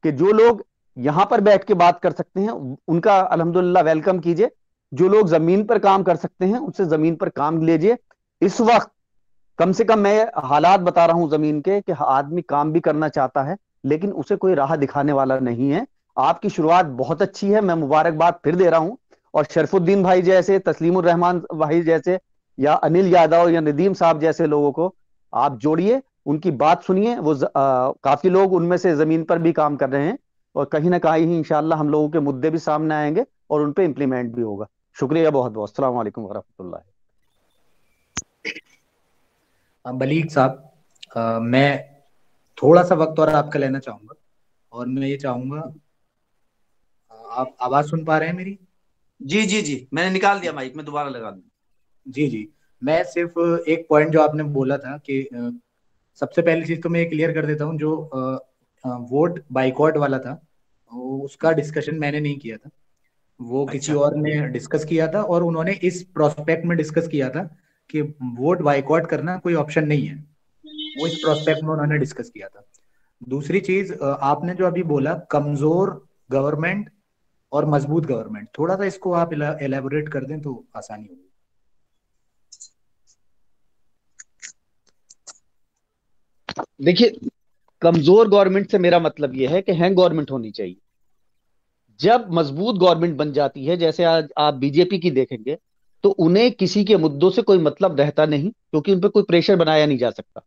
कि जो लोग यहां पर बैठ के बात कर सकते हैं उनका अल्हम्दुलिल्लाह वेलकम कीजिए। जो लोग जमीन पर काम कर सकते हैं उनसे जमीन पर काम लीजिए। इस वक्त कम से कम मैं हालात बता रहा हूं जमीन के कि आदमी काम भी करना चाहता है लेकिन उसे कोई राह दिखाने वाला नहीं है। आपकी शुरुआत बहुत अच्छी है, मैं मुबारकबाद फिर दे रहा हूं। और शरफुद्दीन भाई जैसे, तस्लीमुर रहमान भाई जैसे, या अनिल यादव या नदीम साहब जैसे लोगों को आप जोड़िए, उनकी बात सुनिए। वो काफी लोग उनमें से जमीन पर भी काम कर रहे हैं और कहीं ना कहीं इंशाल्लाह हम लोगों के मुद्दे भी सामने आएंगे और उन पे इम्प्लीमेंट भी होगा। शुक्रिया बहुत बहुत। अस्सलाम वालेकुम वरहमतुल्लाह। बलीग साहब, मैं थोड़ा सा वक्त और आपका लेना चाहूंगा और मैं ये चाहूंगा, आप आवाज सुन पा रहे हैं मेरी? जी जी जी, मैंने निकाल दिया माइक, मैं दोबारा लगा दूंगा। जी जी, मैं सिर्फ एक पॉइंट जो आपने बोला था कि सबसे पहली चीज तो मैं ये क्लियर कर देता हूँ, जो वोट बाइकॉट वाला था उसका डिस्कशन मैंने नहीं किया था, वो किसी और ने डिस्कस किया था और उन्होंने इस प्रोस्पेक्ट में डिस्कस किया था कि वोट बाइकॉट करना कोई ऑप्शन नहीं है। वो इस प्रोस्पेक्ट में उन्होंने डिस्कस किया था। दूसरी चीज, आपने जो अभी बोला कमजोर गवर्नमेंट और मजबूत गवर्नमेंट, थोड़ा सा इसको आप एलेबोरेट कर दें तो आसानी होगी। देखिए, कमजोर गवर्नमेंट से मेरा मतलब यह है कि हैंग गवर्नमेंट होनी चाहिए। जब मजबूत गवर्नमेंट बन जाती है, जैसे आज आप बीजेपी की देखेंगे, तो उन्हें किसी के मुद्दों से कोई मतलब रहता नहीं क्योंकि उन पर कोई प्रेशर बनाया नहीं जा सकता।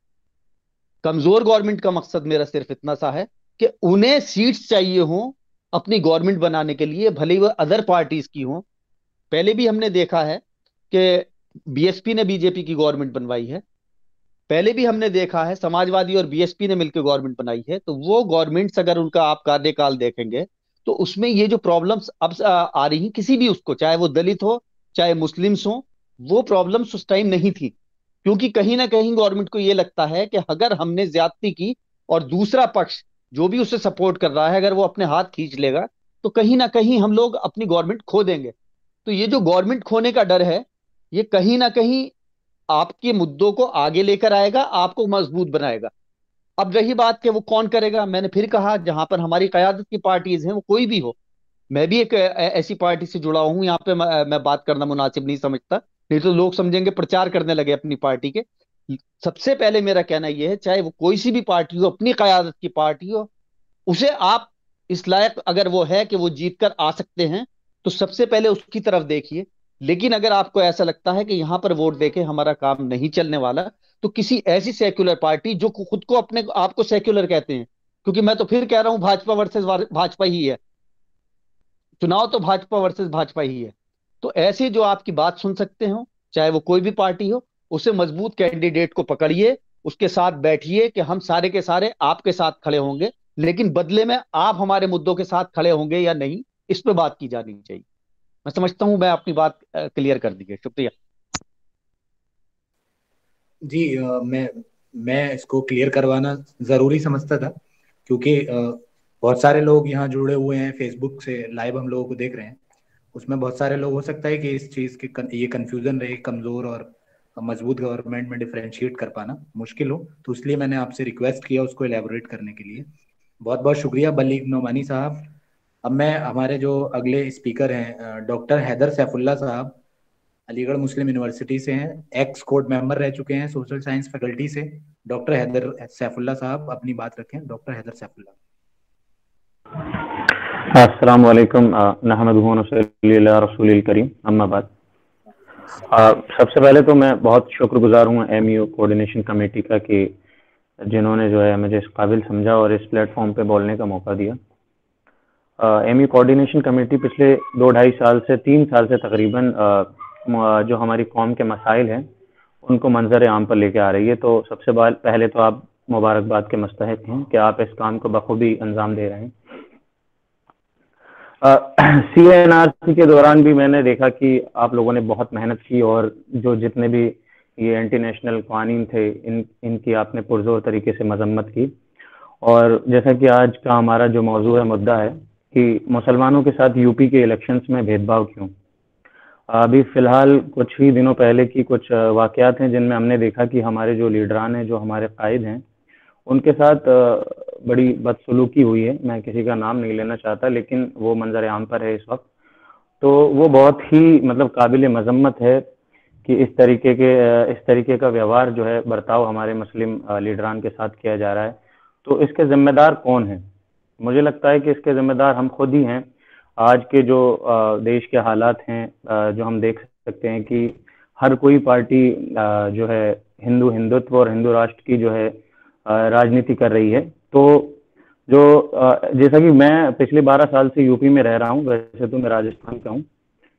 कमजोर गवर्नमेंट का मकसद मेरा सिर्फ इतना सा है कि उन्हें सीट्स चाहिए हों अपनी गवर्नमेंट बनाने के लिए, भले ही वह अदर पार्टीज की हों। पहले भी हमने देखा है कि बीएसपी ने बीजेपी की गवर्नमेंट बनवाई है। पहले भी हमने देखा है समाजवादी और बीएसपी ने मिलकर गवर्नमेंट बनाई है। तो वो गवर्नमेंट्स अगर उनका आप कार्यकाल देखेंगे तो उसमें ये जो प्रॉब्लम्स अब आ रही हैं, किसी भी उसको, चाहे वो दलित हो चाहे मुस्लिम्स हो, वो प्रॉब्लम्स उस टाइम नहीं थी। क्योंकि कहीं ना कहीं गवर्नमेंट को ये लगता है कि अगर हमने ज्यादती की और दूसरा पक्ष जो भी उसे सपोर्ट कर रहा है अगर वो अपने हाथ खींच लेगा तो कहीं ना कहीं हम लोग अपनी गवर्नमेंट खो देंगे। तो ये जो गवर्नमेंट खोने का डर है, ये कहीं ना कहीं आपके मुद्दों को आगे लेकर आएगा, आपको मजबूत बनाएगा। अब रही बात कि वो कौन करेगा, मैंने फिर कहा जहां पर हमारी कयादत की पार्टीज हैं, वो कोई भी हो, मैं भी एक ऐसी पार्टी से जुड़ा हूं, यहाँ पे मैं बात करना मुनासिब नहीं समझता, नहीं तो लोग समझेंगे प्रचार करने लगे अपनी पार्टी के। सबसे पहले मेरा कहना यह है, चाहे वो कोई सी भी पार्टी हो, अपनी कयादत की पार्टी हो, उसे आप इस लायक अगर वो है कि वो जीत कर आ सकते हैं तो सबसे पहले उसकी तरफ देखिए। लेकिन अगर आपको ऐसा लगता है कि यहां पर वोट देके हमारा काम नहीं चलने वाला, तो किसी ऐसी सेक्युलर पार्टी जो खुद को अपने आप को सेक्युलर कहते हैं, क्योंकि मैं तो फिर कह रहा हूं भाजपा वर्सेस भाजपा ही है, चुनाव तो भाजपा वर्सेस भाजपा ही है। तो ऐसे जो आपकी बात सुन सकते हो, चाहे वो कोई भी पार्टी हो, उसे मजबूत कैंडिडेट को पकड़िए, उसके साथ बैठिए कि हम सारे के सारे आपके साथ खड़े होंगे, लेकिन बदले में आप हमारे मुद्दों के साथ खड़े होंगे या नहीं, इस पे बात की जानी चाहिए। मैं समझता हूं मैं अपनी बात क्लियर कर दी है। शुक्रिया जी। मैं इसको क्लियर करवाना जरूरी समझता था क्योंकि बहुत सारे लोग यहाँ जुड़े हुए हैं, फेसबुक से लाइव हम लोगों को देख रहे हैं। उसमें बहुत सारे लोग, हो सकता है कि इस चीज़ के ये कंफ्यूजन रहे, कमज़ोर और मजबूत गवर्नमेंट में डिफरेंशिएट कर पाना मुश्किल हो, तो इसलिए मैंने आपसे रिक्वेस्ट किया उसको एलेबोरेट करने के लिए। बहुत बहुत शुक्रिया बलीग नोमानी साहब। अब मैं हमारे जो अगले स्पीकर हैं डॉक्टर हैदर सैफुल्ला साहब, अलीगढ़ मुस्लिम यूनिवर्सिटी से हैं, एक्स कोर्ट मेंबर रह चुके हैं सोशल साइंस फैकल्टी से। डॉक्टर हैदर सैफुल्ला साहब अपनी बात रखें। डॉक्टर हैदर सैफुल्ला। अस्सलाम वालेकुम, नहमदुहु व नसल्ली अला रसूलिल करीम, अम्मा बाद। सबसे पहले तो मैं बहुत शुक्रगुजार हूँ एमयू कोऑर्डिनेशन कमेटी का कि जिन्होंने जो है मुझे इस काबिल समझा और इस प्लेटफॉर्म पे बोलने का मौका दिया। एमयू कोऑर्डिनेशन कमेटी पिछले 2-2.5 साल से 3 साल से तकरीबन जो हमारी कौम के मसाइल हैं उनको मंजर आम पर लेके आ रही है। तो सबसे पहले तो आप मुबारकबाद के मुस्तहिक हैं कि आप इस काम को बखूबी अंजाम दे रहे हैं। CNRC के दौरान भी मैंने देखा कि आप लोगों ने बहुत मेहनत की और जो जितने भी ये इंटरनेशनल कानून थे इनकी आपने पुरजोर तरीके से मजम्मत की। और जैसा कि आज का हमारा जो मौजू है, मुद्दा है कि मुसलमानों के साथ यूपी के इलेक्शंस में भेदभाव क्यों। अभी फ़िलहाल कुछ ही दिनों पहले की कुछ वाक़यात हैं जिनमें हमने देखा कि हमारे जो लीडरान हैं, जो हमारे कायद हैं, उनके साथ बड़ी बदसलूकी हुई है। मैं किसी का नाम नहीं लेना चाहता, लेकिन वो मंजर आम पर है इस वक्त। तो वो बहुत ही मतलब काबिल मजम्मत है कि इस तरीके का व्यवहार जो है, बर्ताव हमारे मुस्लिम लीडरान के साथ किया जा रहा है। तो इसके ज़िम्मेदार कौन है? मुझे लगता है कि इसके ज़िम्मेदार हम खुद ही हैं। आज के जो देश के हालात हैं, जो हम देख सकते हैं कि हर कोई पार्टी जो है हिंदुत्व और हिंदू राष्ट्र की जो है राजनीति कर रही है। तो जो जैसा कि मैं पिछले 12 साल से यूपी में रह रहा हूँ, वैसे तो मैं राजस्थान का हूँ,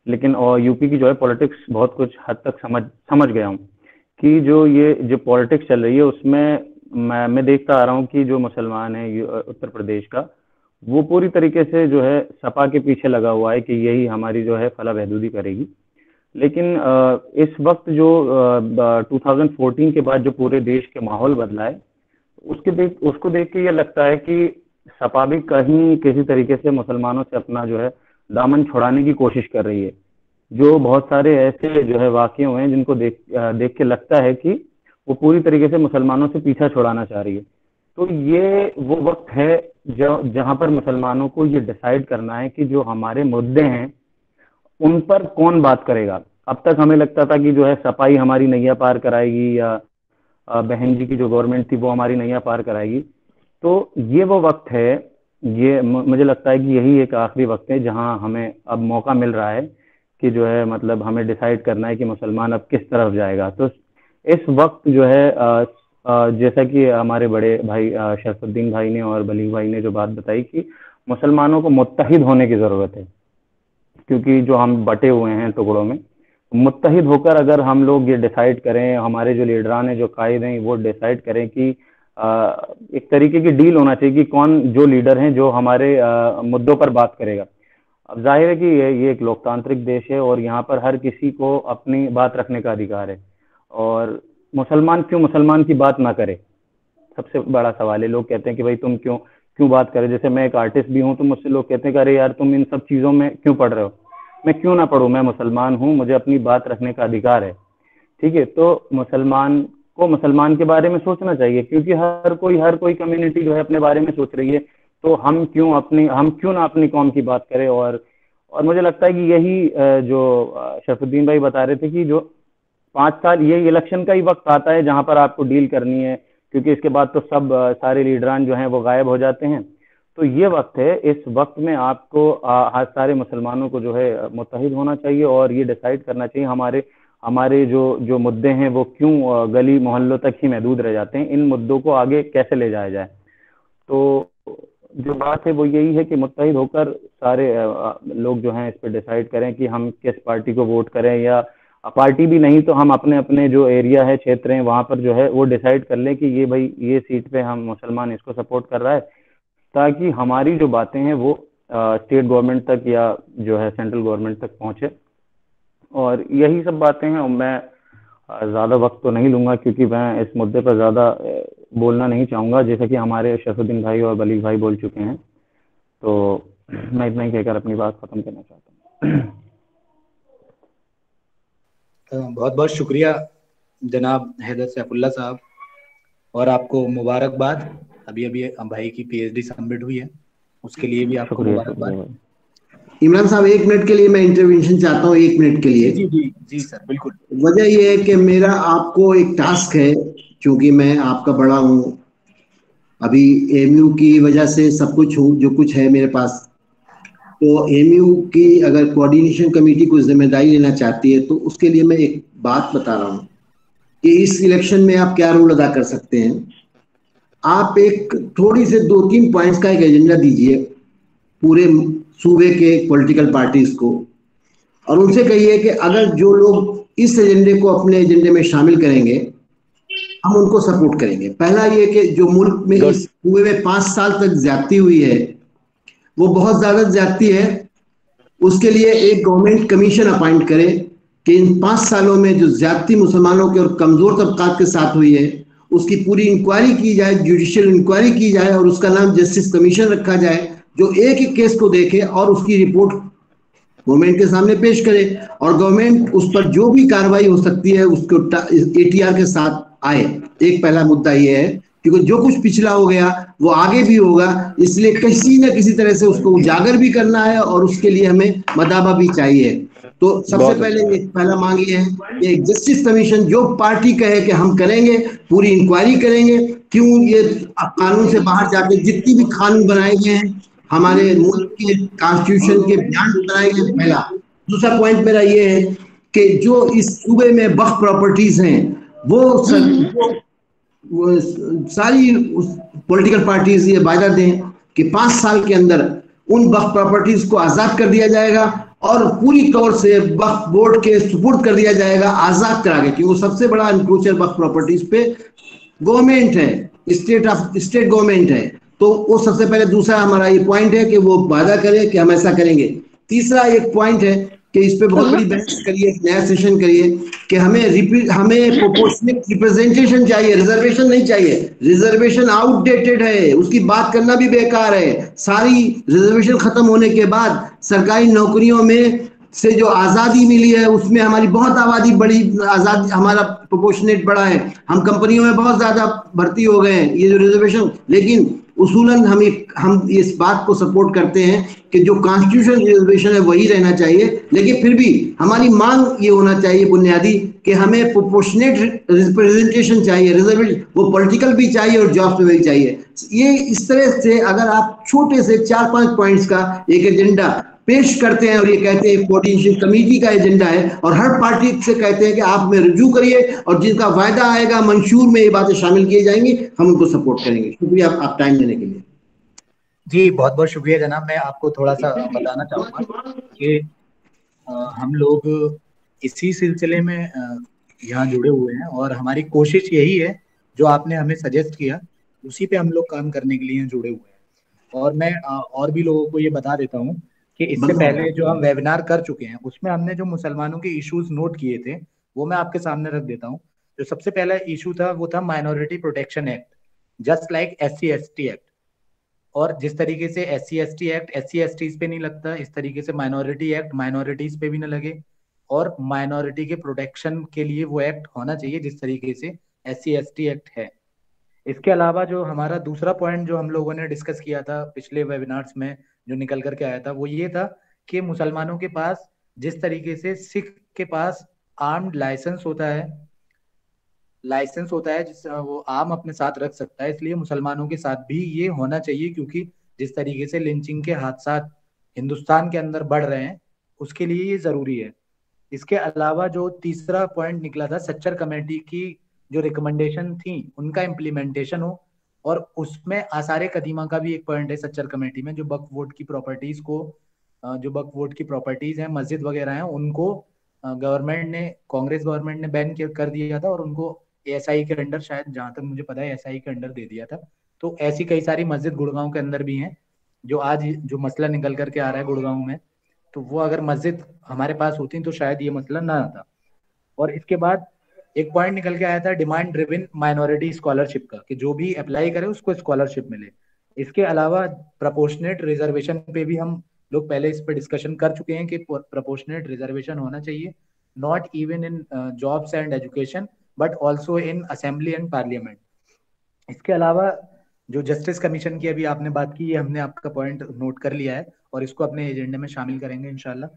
लेकिन और यूपी की जो है पॉलिटिक्स बहुत कुछ हद तक समझ गया हूँ कि जो पॉलिटिक्स चल रही है उसमें मैं देखता आ रहा हूँ कि जो मुसलमान है उत्तर प्रदेश का, वो पूरी तरीके से जो है सपा के पीछे लगा हुआ है कि यही हमारी जो है फला बहदूदी करेगी। लेकिन इस वक्त जो 2014 के बाद जो पूरे देश के माहौल बदला है, उसको देख के ये लगता है कि सपा भी कहीं किसी तरीके से मुसलमानों से अपना जो है दामन छुड़ाने की कोशिश कर रही है। जो बहुत सारे ऐसे जो है वाक़ये हुए हैं जिनको देख के लगता है कि वो पूरी तरीके से मुसलमानों से पीछा छुड़ाना चाह रही है। तो ये वो वक्त है जहां पर मुसलमानों को ये डिसाइड करना है कि जो हमारे मुद्दे हैं उन पर कौन बात करेगा। अब तक हमें लगता था कि जो है सपाई हमारी नैया पार कराएगी या बहन जी की जो गवर्नमेंट थी वो हमारी नैया पार कराएगी। तो ये वो वक्त है, ये मुझे लगता है कि यही एक आखिरी वक्त है जहां हमें अब मौका मिल रहा है कि जो है मतलब हमें डिसाइड करना है कि मुसलमान अब किस तरफ जाएगा। तो इस वक्त जो है जैसा कि हमारे बड़े भाई शरफुद्दीन भाई ने और बलीग भाई ने जो बात बताई कि मुसलमानों को मुत्तहिद होने की ज़रूरत है, क्योंकि जो हम बटे हुए हैं टुकड़ों में, मुत्तहिद होकर अगर हम लोग ये डिसाइड करें, हमारे जो लीडरान हैं, जो कायद हैं, वो डिसाइड करें कि एक तरीके की डील होना चाहिए कि कौन जो लीडर हैं जो हमारे मुद्दों पर बात करेगा। अब जाहिर है कि ये एक लोकतांत्रिक देश है और यहाँ पर हर किसी को अपनी बात रखने का अधिकार है। और मुसलमान क्यों मुसलमान की बात ना करे, सबसे बड़ा सवाल है। लोग कहते हैं कि भाई तुम क्यों बात करे। जैसे मैं एक आर्टिस्ट भी हूँ तो मुझसे लोग कहते हैं कि अरे यार तुम इन सब चीज़ों में क्यों पढ़ रहे हो। मैं क्यों ना पढ़ूँ, मैं मुसलमान हूँ, मुझे अपनी बात रखने का अधिकार है। ठीक है, तो मुसलमान को मुसलमान के बारे में सोचना चाहिए, क्योंकि हर कोई कम्युनिटी जो है अपने बारे में सोच रही है। तो हम क्यों ना अपनी कौम की बात करें। और मुझे लगता है कि यही जो शरफुद्दीन भाई बता रहे थे कि जो 5 साल ये इलेक्शन का ही वक्त आता है जहां पर आपको डील करनी है, क्योंकि इसके बाद तो सब सारे लीडरान जो हैं वो गायब हो जाते हैं। तो ये वक्त है, इस वक्त में आपको सारे मुसलमानों को जो है मुत्तहिद होना चाहिए और ये डिसाइड करना चाहिए हमारे जो मुद्दे हैं वो क्यों गली मोहल्लों तक ही महदूद रह जाते हैं, इन मुद्दों को आगे कैसे ले जाया जाए। तो जो बात है वो यही है कि मुत्तहिद होकर सारे लोग जो हैं इस पर डिसाइड करें कि हम किस पार्टी को वोट करें, या पार्टी भी नहीं तो हम अपने जो एरिया है, क्षेत्र हैं, वहाँ पर जो है वो डिसाइड कर लें कि ये भाई ये सीट पे हम मुसलमान इसको सपोर्ट कर रहा है, ताकि हमारी जो बातें हैं वो स्टेट गवर्नमेंट तक या जो है सेंट्रल गवर्नमेंट तक पहुँचे। और यही सब बातें हैं। मैं ज़्यादा वक्त तो नहीं लूँगा क्योंकि मैं इस मुद्दे पर ज़्यादा बोलना नहीं चाहूँगा, जैसे कि हमारे शरफुद्दीन भाई और बलीग भाई बोल चुके हैं। तो मैं इतना ही कहकर अपनी बात ख़त्म करना चाहता हूँ। बहुत बहुत शुक्रिया जनाब हैदर सैफुल्लाह साहब, और आपको मुबारकबाद। अभी भाई की PhD सबमिट हुई है, उसके लिए भी आपको मुबारकबाद। इमरान साहब 1 मिनट के लिए मैं इंटरवेंशन चाहता हूँ, 1 मिनट के लिए। जी सर, बिल्कुल। वजह यह है कि मेरा आपको एक टास्क है, क्योंकि मैं आपका बड़ा हूँ, अभी एमयू की वजह से सब कुछ हूँ जो कुछ है मेरे पास, तो एमयू की अगर कोऑर्डिनेशन कमेटी को जिम्मेदारी लेना चाहती है तो उसके लिए मैं एक बात बता रहा हूँ कि इस इलेक्शन में आप क्या रोल अदा कर सकते हैं। आप एक थोड़ी से 2-3 पॉइंट्स का एक एजेंडा दीजिए पूरे सूबे के पॉलिटिकल पार्टीज को, और उनसे कहिए कि अगर जो लोग इस एजेंडे को अपने एजेंडे में शामिल करेंगे हम उनको सपोर्ट करेंगे। पहला ये कि जो मुल्क में इस सूबे में 5 साल तक ज्यादती हुई है वो बहुत ज्यादा ज्यादती है, उसके लिए एक गवर्नमेंट कमीशन अपॉइंट करे कि इन 5 सालों में जो ज्यादती मुसलमानों के और कमजोर तबकात के साथ हुई है उसकी पूरी इंक्वायरी की जाए, जुडिशियल इंक्वायरी की जाए और उसका नाम जस्टिस कमीशन रखा जाए जो एक एक केस को देखे और उसकी रिपोर्ट गवर्नमेंट के सामने पेश करे और गवर्नमेंट उस पर जो भी कार्रवाई हो सकती है उसको एटीआर के साथ आए। एक पहला मुद्दा ये है क्योंकि जो कुछ पिछला हो गया वो आगे भी होगा, इसलिए किसी न किसी तरह से उसको उजागर भी करना है और उसके लिए हमें मदाबा भी चाहिए। तो सबसे पहले एक पहला मांग ये है कि एक जस्टिस कमीशन जो पार्टी कहे कि हम करेंगे, पूरी इंक्वायरी करेंगे क्यों ये कानून से बाहर जाके जितनी भी कानून बनाए गए हैं हमारे मुल्क के कॉन्स्टिट्यूशन के बयान बनाए गए। पहला। दूसरा पॉइंट मेरा ये है कि जो इस सूबे में वक्फ प्रॉपर्टीज हैं वो सारी पॉलिटिकल पार्टीज ये वायदा दें कि 5 साल के अंदर उन वक्फ प्रॉपर्टीज को आजाद कर दिया जाएगा और पूरी तौर से वक्फ बोर्ड के सुपुर्द कर दिया जाएगा, आजाद करा के, क्योंकि सबसे बड़ा इंक्रोचर वक्फ प्रॉपर्टीज पे गवर्नमेंट है, स्टेट गवर्नमेंट है। तो वो सबसे पहले दूसरा हमारा ये पॉइंट है कि वो वादा करे कि हम ऐसा करेंगे। तीसरा एक पॉइंट है कि इस पे बहुत बड़ी बहस करिए, नया सेशन करिए कि हमें प्रोपोर्शनल रिप्रेजेंटेशन चाहिए, रिजर्वेशन नहीं चाहिए। रिजर्वेशन आउटडेटेड है, उसकी बात करना भी बेकार है। सारी रिजर्वेशन खत्म होने के बाद सरकारी नौकरियों में से जो आज़ादी मिली है उसमें हमारी बहुत आबादी बड़ी, आज़ादी हमारा प्रोपोर्शनेट बड़ा है, हम कंपनियों में बहुत ज़्यादा भर्ती हो गए हैं, ये जो रिजर्वेशन। लेकिन उसूलन हम इस बात को सपोर्ट करते हैं कि जो कॉन्स्टिट्यूशन रिजर्वेशन है वही रहना चाहिए, लेकिन फिर भी हमारी मांग ये होना चाहिए बुनियादी कि हमें प्रोपोर्शनेट रिप्रेजेंटेशन चाहिए, रिजर्वेशन वो पॉलिटिकल भी चाहिए और जॉब्स में भी चाहिए। ये इस तरह से अगर आप छोटे से 4-5 पॉइंट्स का एक एजेंडा पेश करते हैं और ये कहते हैं कोऑर्डिनेशन कमेटी का एजेंडा है और हर पार्टी से कहते हैं कि आप में रुजू करिए और जिनका वायदा आएगा मंशूर में ये बातें शामिल की जाएंगी, हम उनको सपोर्ट करेंगे। शुक्रिया आप टाइम देने के लिए। जी बहुत बहुत शुक्रिया जनाब। मैं आपको थोड़ा सा बताना चाहूँगा कि हम लोग इसी सिलसिले में यहाँ जुड़े हुए हैं और हमारी कोशिश यही है जो आपने हमें सजेस्ट किया उसी पे हम लोग काम करने के लिए जुड़े हुए हैं। और मैं और भी लोगों को ये बता देता हूँ कि इससे पहले जो हम वेबिनार कर चुके हैं उसमें हमने जो मुसलमानों के इश्यूज नोट किए थे वो मैं आपके सामने रख देता हूँ। जो सबसे पहला इशू था वो था minority protection act, just like SC/ST act. और जिस तरीके से SC/ST एक्ट SC/STs पे नहीं लगता, इस तरीके से माइनॉरिटी एक्ट माइनॉरिटीज पे भी ना लगे और माइनॉरिटी के प्रोटेक्शन के लिए वो एक्ट होना चाहिए जिस तरीके से SC/ST एक्ट है। इसके अलावा जो हमारा दूसरा पॉइंट जो हम लोगों ने डिस्कस किया था पिछले वेबिनार्स में जो निकल करके आया था वो ये था कि मुसलमानों के पास जिस तरीके से सिख के पास आर्म्ड लाइसेंस होता है जिस वो आर्म अपने साथ रख सकता है, इसलिए मुसलमानों के साथ भी ये होना चाहिए क्योंकि जिस तरीके से लिंचिंग के हादसा हिंदुस्तान के अंदर बढ़ रहे हैं उसके लिए ये जरूरी है। इसके अलावा जो तीसरा पॉइंट निकला था सच्चर कमेटी की जो रिकमेंडेशन थी उनका इम्प्लीमेंटेशन हो, और उसमें आसारे कदीमा का भी एक पॉइंट है सच्चर कमेटी में जो वक्फ बोर्ड की प्रॉपर्टीज को जो वक्फ बोर्ड की प्रॉपर्टीज हैं मस्जिद वगैरह हैं उनको गवर्नमेंट ने कांग्रेस गवर्नमेंट ने बैन कर दिया था और उनको SI के अंडर, शायद जहां तक मुझे पता है SI के अंडर दे दिया था। तो ऐसी कई सारी मस्जिद गुड़गांव के अंदर भी हैं जो आज जो मसला निकल करके आ रहा है गुड़गांव में, तो वो अगर मस्जिद हमारे पास होती तो शायद ये मसला ना आता। और इसके बाद एक पॉइंट निकल के आया था डिमांड ड्रिवन माइनॉरिटी स्कॉलरशिप का कि जो भी अप्लाई करे उसको स्कॉलरशिप मिले। इसके अलावा प्रोपोर्शनेट रिजर्वेशन पे भी हम लोग पहले इस पे डिस्कशन कर चुके हैं कि प्रोपोर्शनेट रिजर्वेशन होना चाहिए, not even in jobs and education but also in assembly and parliament. इसके अलावा जो जस्टिस कमीशन की अभी आपने बात की, ये हमने आपका पॉइंट नोट कर लिया है और इसको अपने एजेंडे में शामिल करेंगे इंशाल्लाह।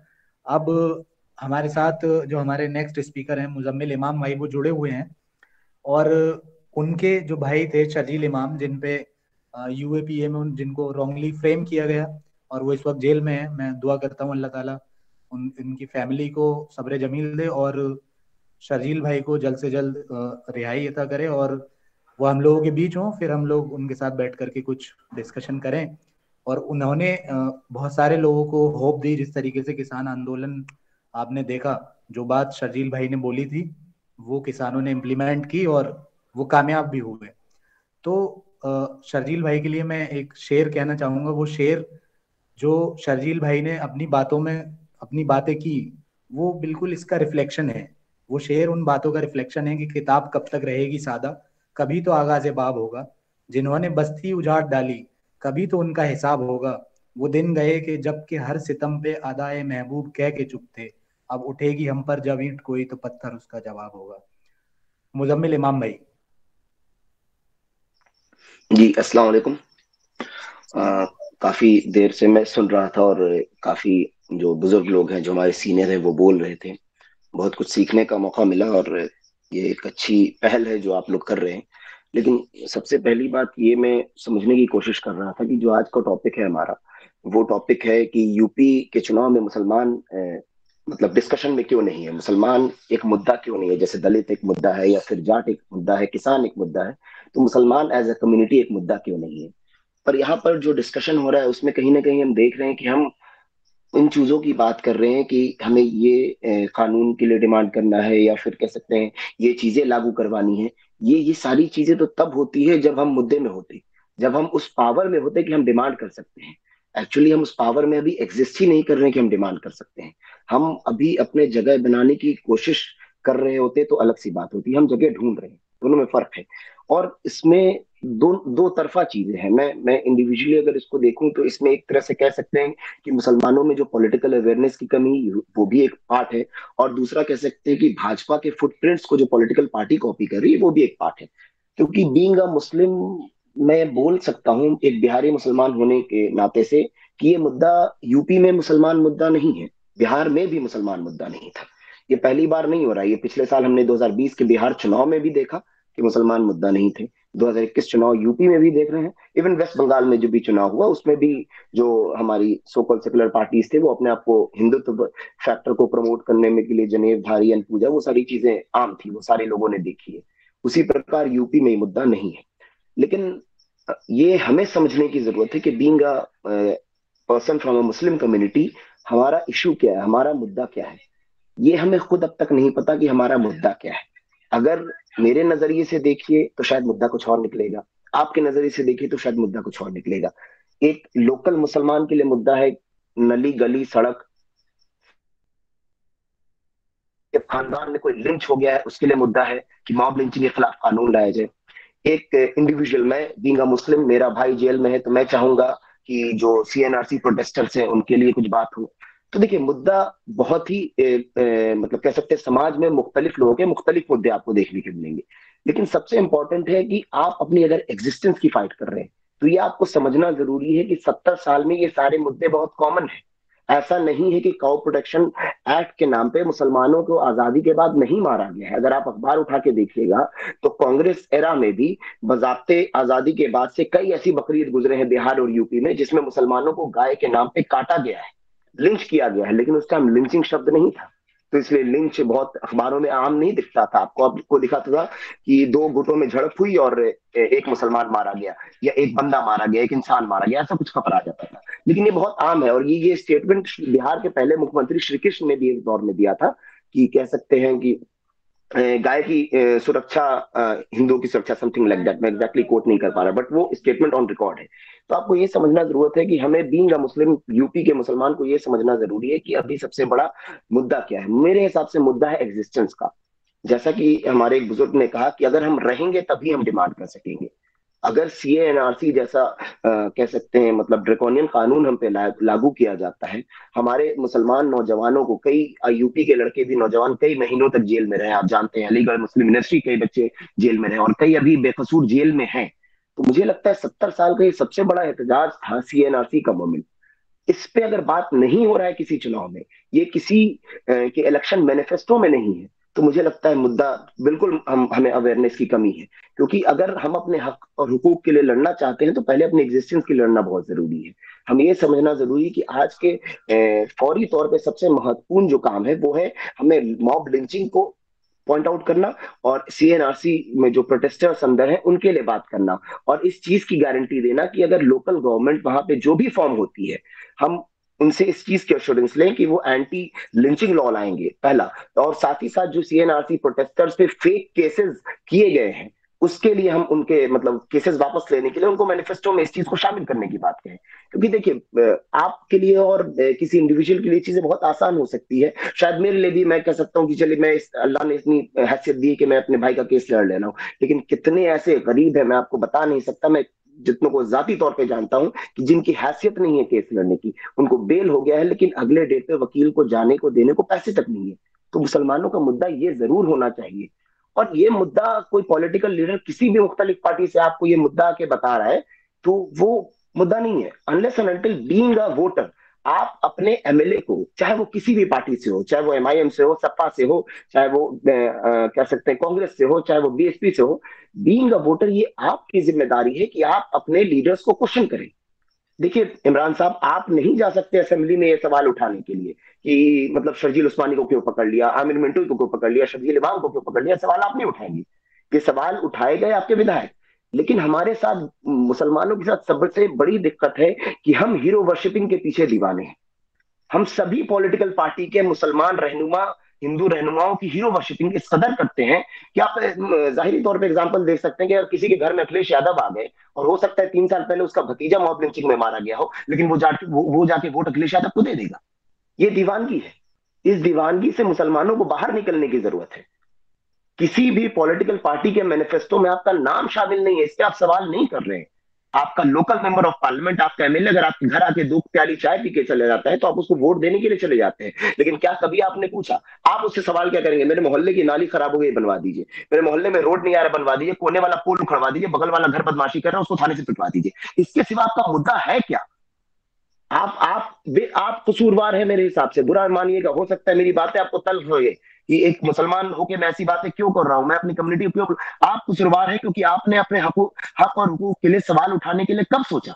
अब हमारे साथ जो हमारे नेक्स्ट स्पीकर हैं मुजम्मिल इमाम भाई वो जुड़े हुए हैं और उनके जो भाई थे शर्जील इमाम जिन पे UAPA में जिनको रॉन्गली फ्रेम किया गया और वो इस वक्त जेल में है। मैं दुआ करता हूँ अल्लाह ताला इनकी फैमिली को सब्र जमील दे और शर्जील भाई को जल्द से जल्द रिहाई अता करे और वो हम लोगों के बीच हों, फिर हम लोग उनके साथ बैठ करके कुछ डिस्कशन करें। और उन्होंने बहुत सारे लोगों को होप दी, जिस तरीके से किसान आंदोलन आपने देखा, जो बात शर्जील भाई ने बोली थी वो किसानों ने इम्प्लीमेंट की और वो कामयाब भी हुए। तो शर्जील भाई के लिए मैं एक शेर कहना चाहूंगा। वो शेर जो शर्जील भाई ने अपनी बातों में अपनी बातें की, वो बिल्कुल इसका रिफ्लेक्शन है। वो शेर उन बातों का रिफ्लेक्शन है कि किताब कब तक रहेगी सादा, कभी तो आगाज़ बाब होगा। जिन्होंने बस्ती उजाड़ डाली, कभी तो उनका हिसाब होगा। वो दिन गए कि जब के हर सितम पे अदाए महबूब कह के चुप थे। अब उठेगी हम पर जब ईंट कोई तो पत्थर उसका जवाब होगा। मुजम्मिल इमाम भाई। जी अस्सलाम वालेकुम। काफी देर से मैं सुन रहा था और काफी जो बुजुर्ग लोग हैं जो हमारे सीनियर हैं वो बोल रहे थे, बहुत कुछ सीखने का मौका मिला और ये एक अच्छी पहल है जो आप लोग कर रहे हैं। लेकिन सबसे पहली बात ये मैं समझने की कोशिश कर रहा था कि जो आज का टॉपिक है हमारा, वो टॉपिक है कि यूपी के चुनाव में मुसलमान मतलब डिस्कशन में क्यों नहीं है, मुसलमान एक मुद्दा क्यों नहीं है। जैसे दलित एक मुद्दा है या फिर जाट एक मुद्दा है, किसान एक मुद्दा है, तो मुसलमान एज ए कम्युनिटी एक मुद्दा क्यों नहीं है। पर यहाँ पर जो डिस्कशन हो रहा है उसमें कहीं ना कहीं हम देख रहे हैं कि हम इन चीजों की बात कर रहे हैं कि हमें ये कानून के लिए डिमांड करना है या फिर कह सकते हैं ये चीजें लागू करवानी है। ये सारी चीजें तो तब होती है जब हम मुद्दे में होते, जब हम उस पावर में होते कि हम डिमांड कर सकते हैं। एक्चुअली हम उस पावर में अभी एग्जिस्ट ही नहीं कर रहे हैं कि हम डिमांड कर सकते हैं। हम अभी अपने जगह बनाने की कोशिश कर रहे होते तो अलग सी बात होती, हम जगह ढूंढ रहे हैं, दोनों में फर्क है। और इसमें दो तरफा चीजें हैं। मैं इंडिविजुअली अगर इसको देखूं तो इसमें एक तरह से कह सकते हैं कि मुसलमानों में जो पॉलिटिकल अवेयरनेस की कमी, वो भी एक पार्ट है। और दूसरा कह सकते हैं कि भाजपा के फुटप्रिंट्स को जो पॉलिटिकल पार्टी कॉपी कर रही है वो भी एक पार्ट है। क्योंकि बीइंग अ मुस्लिम मैं बोल सकता हूँ एक बिहारी मुसलमान होने के नाते से कि ये मुद्दा यूपी में मुसलमान मुद्दा नहीं है, बिहार में भी मुसलमान मुद्दा नहीं था। ये पहली बार नहीं हो रहा है, ये पिछले साल हमने 2020 के बिहार चुनाव में भी देखा कि मुसलमान मुद्दा नहीं थे। 2021 चुनाव यूपी में भी देख रहे हैं, इवन वेस्ट बंगाल में जो भी चुनाव हुआ उसमें भी जो हमारी सो कॉल्ड सेकुलर पार्टीज थे वो अपने आप को हिंदुत्व फैक्टर को प्रमोट करने में के लिए जनेब धारी एंड पूजा, वो सारी चीजें आम थी, वो सारे लोगों ने देखी है। उसी प्रकार यूपी में मुद्दा नहीं है। लेकिन ये हमें समझने की जरूरत है कि being a person from a Muslim community हमारा इशू क्या है, हमारा मुद्दा क्या है। ये हमें खुद अब तक नहीं पता कि हमारा मुद्दा क्या है। अगर मेरे नजरिए से देखिए तो शायद मुद्दा कुछ और निकलेगा, आपके नजरिए से देखिए तो शायद मुद्दा कुछ और निकलेगा। एक लोकल मुसलमान के लिए मुद्दा है नली गली सड़क, खानदान में कोई लिंच हो गया है उसके लिए मुद्दा है कि मॉब लिंचिंग के खिलाफ कानून लाया जाए। एक इंडिविजुअल, मैं बीइंग अ मुस्लिम, मेरा भाई जेल में है तो मैं चाहूंगा कि जो सीएनआरसी प्रोटेस्टर्स हैं उनके लिए कुछ बात हो। तो देखिए मुद्दा बहुत ही मतलब कह सकते हैं समाज में मुख्तलिफ लोगों के मुख्तलिफ मुद्दे आपको देखने को मिलेंगे। लेकिन सबसे इंपॉर्टेंट है कि आप अपनी अगर एग्जिस्टेंस की फाइट कर रहे हैं तो ये आपको समझना जरूरी है कि 70 साल में ये सारे मुद्दे बहुत कॉमन है। ऐसा नहीं है कि काउ प्रोटेक्शन एक्ट के नाम पे मुसलमानों को आजादी के बाद नहीं मारा गया है। अगर आप अखबार उठा के देखिएगा तो कांग्रेस एरा में भी बजाते आजादी के बाद से कई ऐसी बकरीद गुजरे हैं बिहार और यूपी में जिसमें मुसलमानों को गाय के नाम पे काटा गया है, लिंच किया गया है, लेकिन उस टाइम लिंचिंग शब्द नहीं था। तो इसलिए लिंच बहुत अखबारों में आम नहीं दिखता था। आपको दिखाता था कि दो गुटों में झड़प हुई और एक मुसलमान मारा गया या एक बंदा मारा गया, एक इंसान मारा गया, ऐसा कुछ खबर आ जाता था। लेकिन ये बहुत आम है। और ये स्टेटमेंट बिहार के पहले मुख्यमंत्री श्री कृष्ण ने भी एक दौर में दिया था कि कह सकते हैं कि गाय की सुरक्षा, हिंदुओं की सुरक्षा, समथिंग लाइक दैट। मैं एग्जैक्टली कोट नहीं कर पा रहा बट वो स्टेटमेंट ऑन रिकॉर्ड है। तो आपको ये समझना जरूरत है कि हमें बीइंग अ मुस्लिम यूपी के मुसलमान को ये समझना जरूरी है कि अभी सबसे बड़ा मुद्दा क्या है। मेरे हिसाब से मुद्दा है एग्जिस्टेंस का। जैसा कि हमारे एक बुजुर्ग ने कहा कि अगर हम रहेंगे तभी हम डिमांड कर सकेंगे। अगर सीएएनआरसी जैसा कह सकते हैं मतलब ड्रैकोनियन कानून हम पे लागू किया जाता है, हमारे मुसलमान नौजवानों को, कई यूपी के लड़के भी नौजवान कई महीनों तक जेल में रहे, आप जानते हैं अलीगढ़ मुस्लिम यूनिवर्सिटी कई बच्चे जेल में रहे और कई अभी बेकसूर जेल में हैं। तो मुझे लगता है 70 साल का ये सबसे बड़ा एहतजाज था सीएनआरसी का मोमेंट। इस पे अगर बात नहीं हो रहा है किसी चुनाव में, ये किसी के इलेक्शन मैनिफेस्टो में नहीं है, तो मुझे लगता है मुद्दा बिल्कुल हमें अवेयरनेस की कमी है, क्योंकि अगर हम अपने हक और हुकूक के लिए लड़ना चाहते हैं तो पहले अपने एग्जिस्टेंस की लड़ना बहुत जरूरी है। हम ये समझना जरूरी है कि आज के फौरी तौर पे सबसे महत्वपूर्ण जो काम है वो है हमें मॉब लिंचिंग को पॉइंट आउट करना और सीएनआरसी में जो प्रोटेस्टर्स अंदर हैं उनके लिए बात करना, और इस चीज की गारंटी देना कि अगर लोकल गवर्नमेंट वहां पे जो भी फॉर्म होती है, हम उनसे इस चीज की एश्योरेंस लें कि वो एंटी लिंचिंग लॉ लाएंगे पहला। और साथ ही साथ जो सीएनआरसी प्रोटेस्टर्स पे फेक केसेस किए गए हैं उसके लिए हम उनके मतलब केसेस वापस लेने के लिए उनको मैनिफेस्टो में इस चीज को शामिल करने की बात कहें। क्योंकि देखिए आपके लिए और किसी इंडिविजुअल के लिए चीजें बहुत आसान हो सकती है, शायद मेरे लिए भी मैं कह सकता हूँ कि चलिए मैं अल्लाह ने इतनी हैसियत दी कि मैं अपने भाई का केस लड़ ले रहा हूँ, लेकिन कितने ऐसे गरीब है मैं आपको बता नहीं सकता, मैं जितनों को जाती तौर पे जानता हूं कि जिनकी हैसियत नहीं है केस लड़ने की, उनको बेल हो गया है लेकिन अगले डेट पे वकील को जाने को देने को पैसे तक नहीं है। तो मुसलमानों का मुद्दा ये जरूर होना चाहिए, और ये मुद्दा कोई पॉलिटिकल लीडर किसी भी मुख्तलिफ पार्टी से आपको ये मुद्दा के बता रहा है तो वो मुद्दा नहीं है। Unless and until being a voter आप अपने एमएलए को, चाहे वो किसी भी पार्टी से हो, चाहे वो एमआईएम से हो, सपा से हो, चाहे वो कह सकते हैं कांग्रेस से हो, चाहे वो बीएसपी से हो, बीइंग अ वोटर ये आपकी जिम्मेदारी है कि आप अपने लीडर्स को क्वेश्चन करें। देखिए इमरान साहब, आप नहीं जा सकते असेंबली में ये सवाल उठाने के लिए कि मतलब शर्जील उस्मानी को क्यों पकड़ लिया, आमिर मिंटू को क्यों पकड़ लिया, शर्जील इमाम को क्यों पकड़ लिया, सवाल आप नहीं उठाएंगे। ये सवाल उठाए गए आपके विधायक। लेकिन हमारे साथ मुसलमानों के साथ सबसे बड़ी दिक्कत है कि हम हीरो वर्शिपिंग के पीछे दीवाने हैं। हम सभी पॉलिटिकल पार्टी के मुसलमान रहनुमा हिंदू रहनुमाओं की हीरो वर्शिपिंग के सदर करते हैं कि आप जाहिरी तौर पे एग्जांपल देख सकते हैं कि अगर किसी के घर में अखिलेश यादव आ गए और हो सकता है 3 साल पहले उसका भतीजा मॉब लिंचिंग में मारा गया हो, लेकिन वो जाके वोट अखिलेश यादव को दे देगा। ये दीवानगी है। इस दीवानगी से मुसलमानों को बाहर निकलने की जरूरत है। किसी भी पॉलिटिकल पार्टी के मैनिफेस्टो में आपका नाम शामिल नहीं है, इस पे आप सवाल नहीं कर रहे हैं। आपका लोकल मेंबर ऑफ पार्लियामेंट, आपका एमएलए अगर आपके घर आके 2 प्याली चाय पी के चले जाता है तो आप उसको वोट देने के लिए चले जाते हैं, लेकिन क्या कभी आपने पूछा, आप उससे सवाल क्या करेंगे, मेरे मोहल्ले की नाली खराब हो गई बनवा दीजिए, मेरे मोहल्ले में रोड नहीं आ रहा बनवा दीजिए, कोने वाला पोल उखड़वा दीजिए, बगल वाला घर बदमाशी कर रहा है उसको थाने से पिटवा दीजिए। इसके सिवा आपका मुद्दा है क्या? आप कसूरवार है मेरे हिसाब से, बुरा मानिएगा, हो सकता है मेरी बातें आपको तल्ख हो कि एक मुसलमान होकर मैं ऐसी बातें क्यों कर रहा हूं, मैं अपनी कम्युनिटी उपयोग, आप कसूरवार है क्योंकि आपने अपने हक और हुकूक के लिए सवाल उठाने के लिए कब सोचा?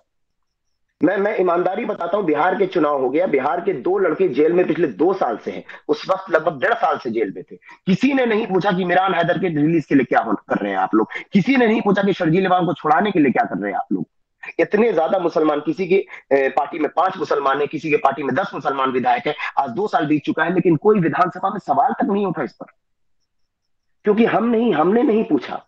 मैं ईमानदारी बताता हूं, बिहार के चुनाव हो गया, बिहार के 2 लड़के जेल में पिछले 2 साल से हैं, उस वक्त लगभग 1.5 साल से जेल में थे। किसी ने नहीं पूछा कि इमरान हैदर के रिलीज के लिए क्या कर रहे हैं आप लोग, किसी ने नहीं पूछा कि शर्जील इमाम को छुड़ाने के लिए क्या कर रहे हैं आप लोग। इतने ज्यादा मुसलमान, किसी की पार्टी में 5 मुसलमान है, किसी के पार्टी में 10 मुसलमान विधायक है, आज 2 साल बीत चुका है लेकिन कोई विधानसभा में सवाल तक नहीं उठा इस पर, क्योंकि हमने नहीं पूछा।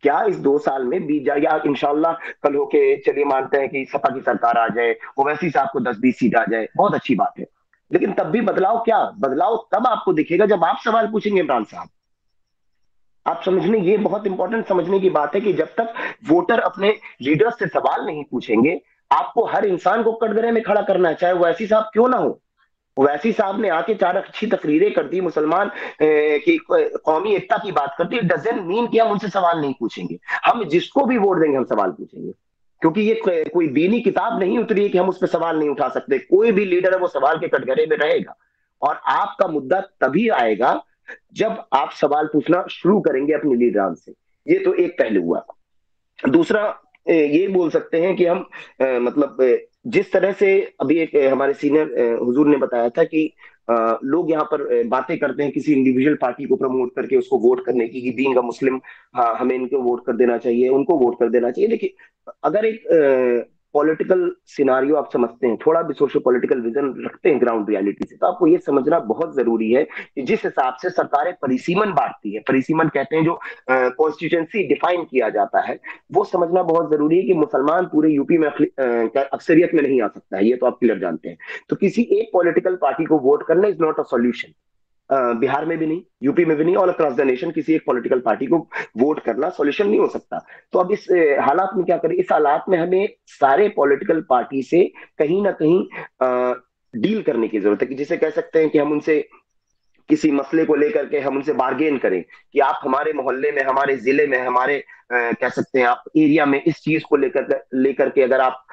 क्या इस 2 साल में बीत जाए, या इंशाल्लाह कल होके चलिए मानते हैं कि सपा की सरकार आ जाए, ओवैसी साहब को 10-20 सीट आ जाए, बहुत अच्छी बात है, लेकिन तब भी बदलाव क्या, बदलाव तब आपको दिखेगा जब आप सवाल पूछेंगे इमरान साहब। आप समझने, ये बहुत इंपॉर्टेंट समझने की बात है कि जब तक वोटर अपने लीडर से सवाल नहीं पूछेंगे, आपको हर इंसान को कटघरे में खड़ा करना है, चाहे वो ऐसी साहब क्यों ना हो। वैसी साहब ने आके 4 अच्छी तकरीरें कर दी, मुसलमान की कौमी एकता की बात करती है, डजन मीन कि हम उनसे सवाल नहीं पूछेंगे। हम जिसको भी वोट देंगे हम सवाल पूछेंगे, क्योंकि ये कोई दीनी किताब नहीं उतरी है कि हम उस पर सवाल नहीं उठा सकते। कोई भी लीडर है वो सवाल के कटघरे में रहेगा, और आपका मुद्दा तभी आएगा जब आप सवाल पूछना शुरू करेंगे अपनी लीडरान से। ये तो एक पहलू हुआ। दूसरा ये बोल सकते हैं कि हम मतलब जिस तरह से अभी एक हमारे सीनियर हुजूर ने बताया था कि लोग यहाँ पर बातें करते हैं किसी इंडिविजुअल पार्टी को प्रमोट करके उसको वोट करने की, बीइंग अ मुस्लिम हाँ हमें इनको वोट कर देना चाहिए, उनको वोट कर देना चाहिए। देखिए अगर एक पॉलिटिकल सिनारियो आप समझते हैं, थोड़ा भी सोशो पॉलिटिकल विजन रखते हैं ग्राउंड रियलिटी से, तो आपको ये समझना बहुत जरूरी है कि जिस हिसाब से सरकारें परिसीमन बांटती है, परिसीमन कहते हैं जो कॉन्स्टिट्यूएंसी डिफाइन किया जाता है, वो समझना बहुत जरूरी है कि मुसलमान पूरे यूपी में अक्सरियत में नहीं आ सकता है, ये तो आप क्लियर जानते हैं। तो किसी एक पॉलिटिकल पार्टी को वोट करना is not a solution. Bihar में भी नहीं, यूपी में भी नहीं, ऑल अक्रॉस द नेशन किसी एक पॉलिटिकल पार्टी को वोट करना सॉल्यूशन नहीं हो सकता। तो अब इस हालात में क्या करें, इस हालात में हमें सारे पॉलिटिकल पार्टी से कहीं ना कहीं डील करने की जरूरत है, कि जिसे कह सकते हैं कि हम उनसे किसी मसले को लेकर के हम उनसे बार्गेन करें कि आप हमारे मोहल्ले में, हमारे जिले में, हमारे कह सकते हैं आप एरिया में इस चीज को लेकर के अगर आप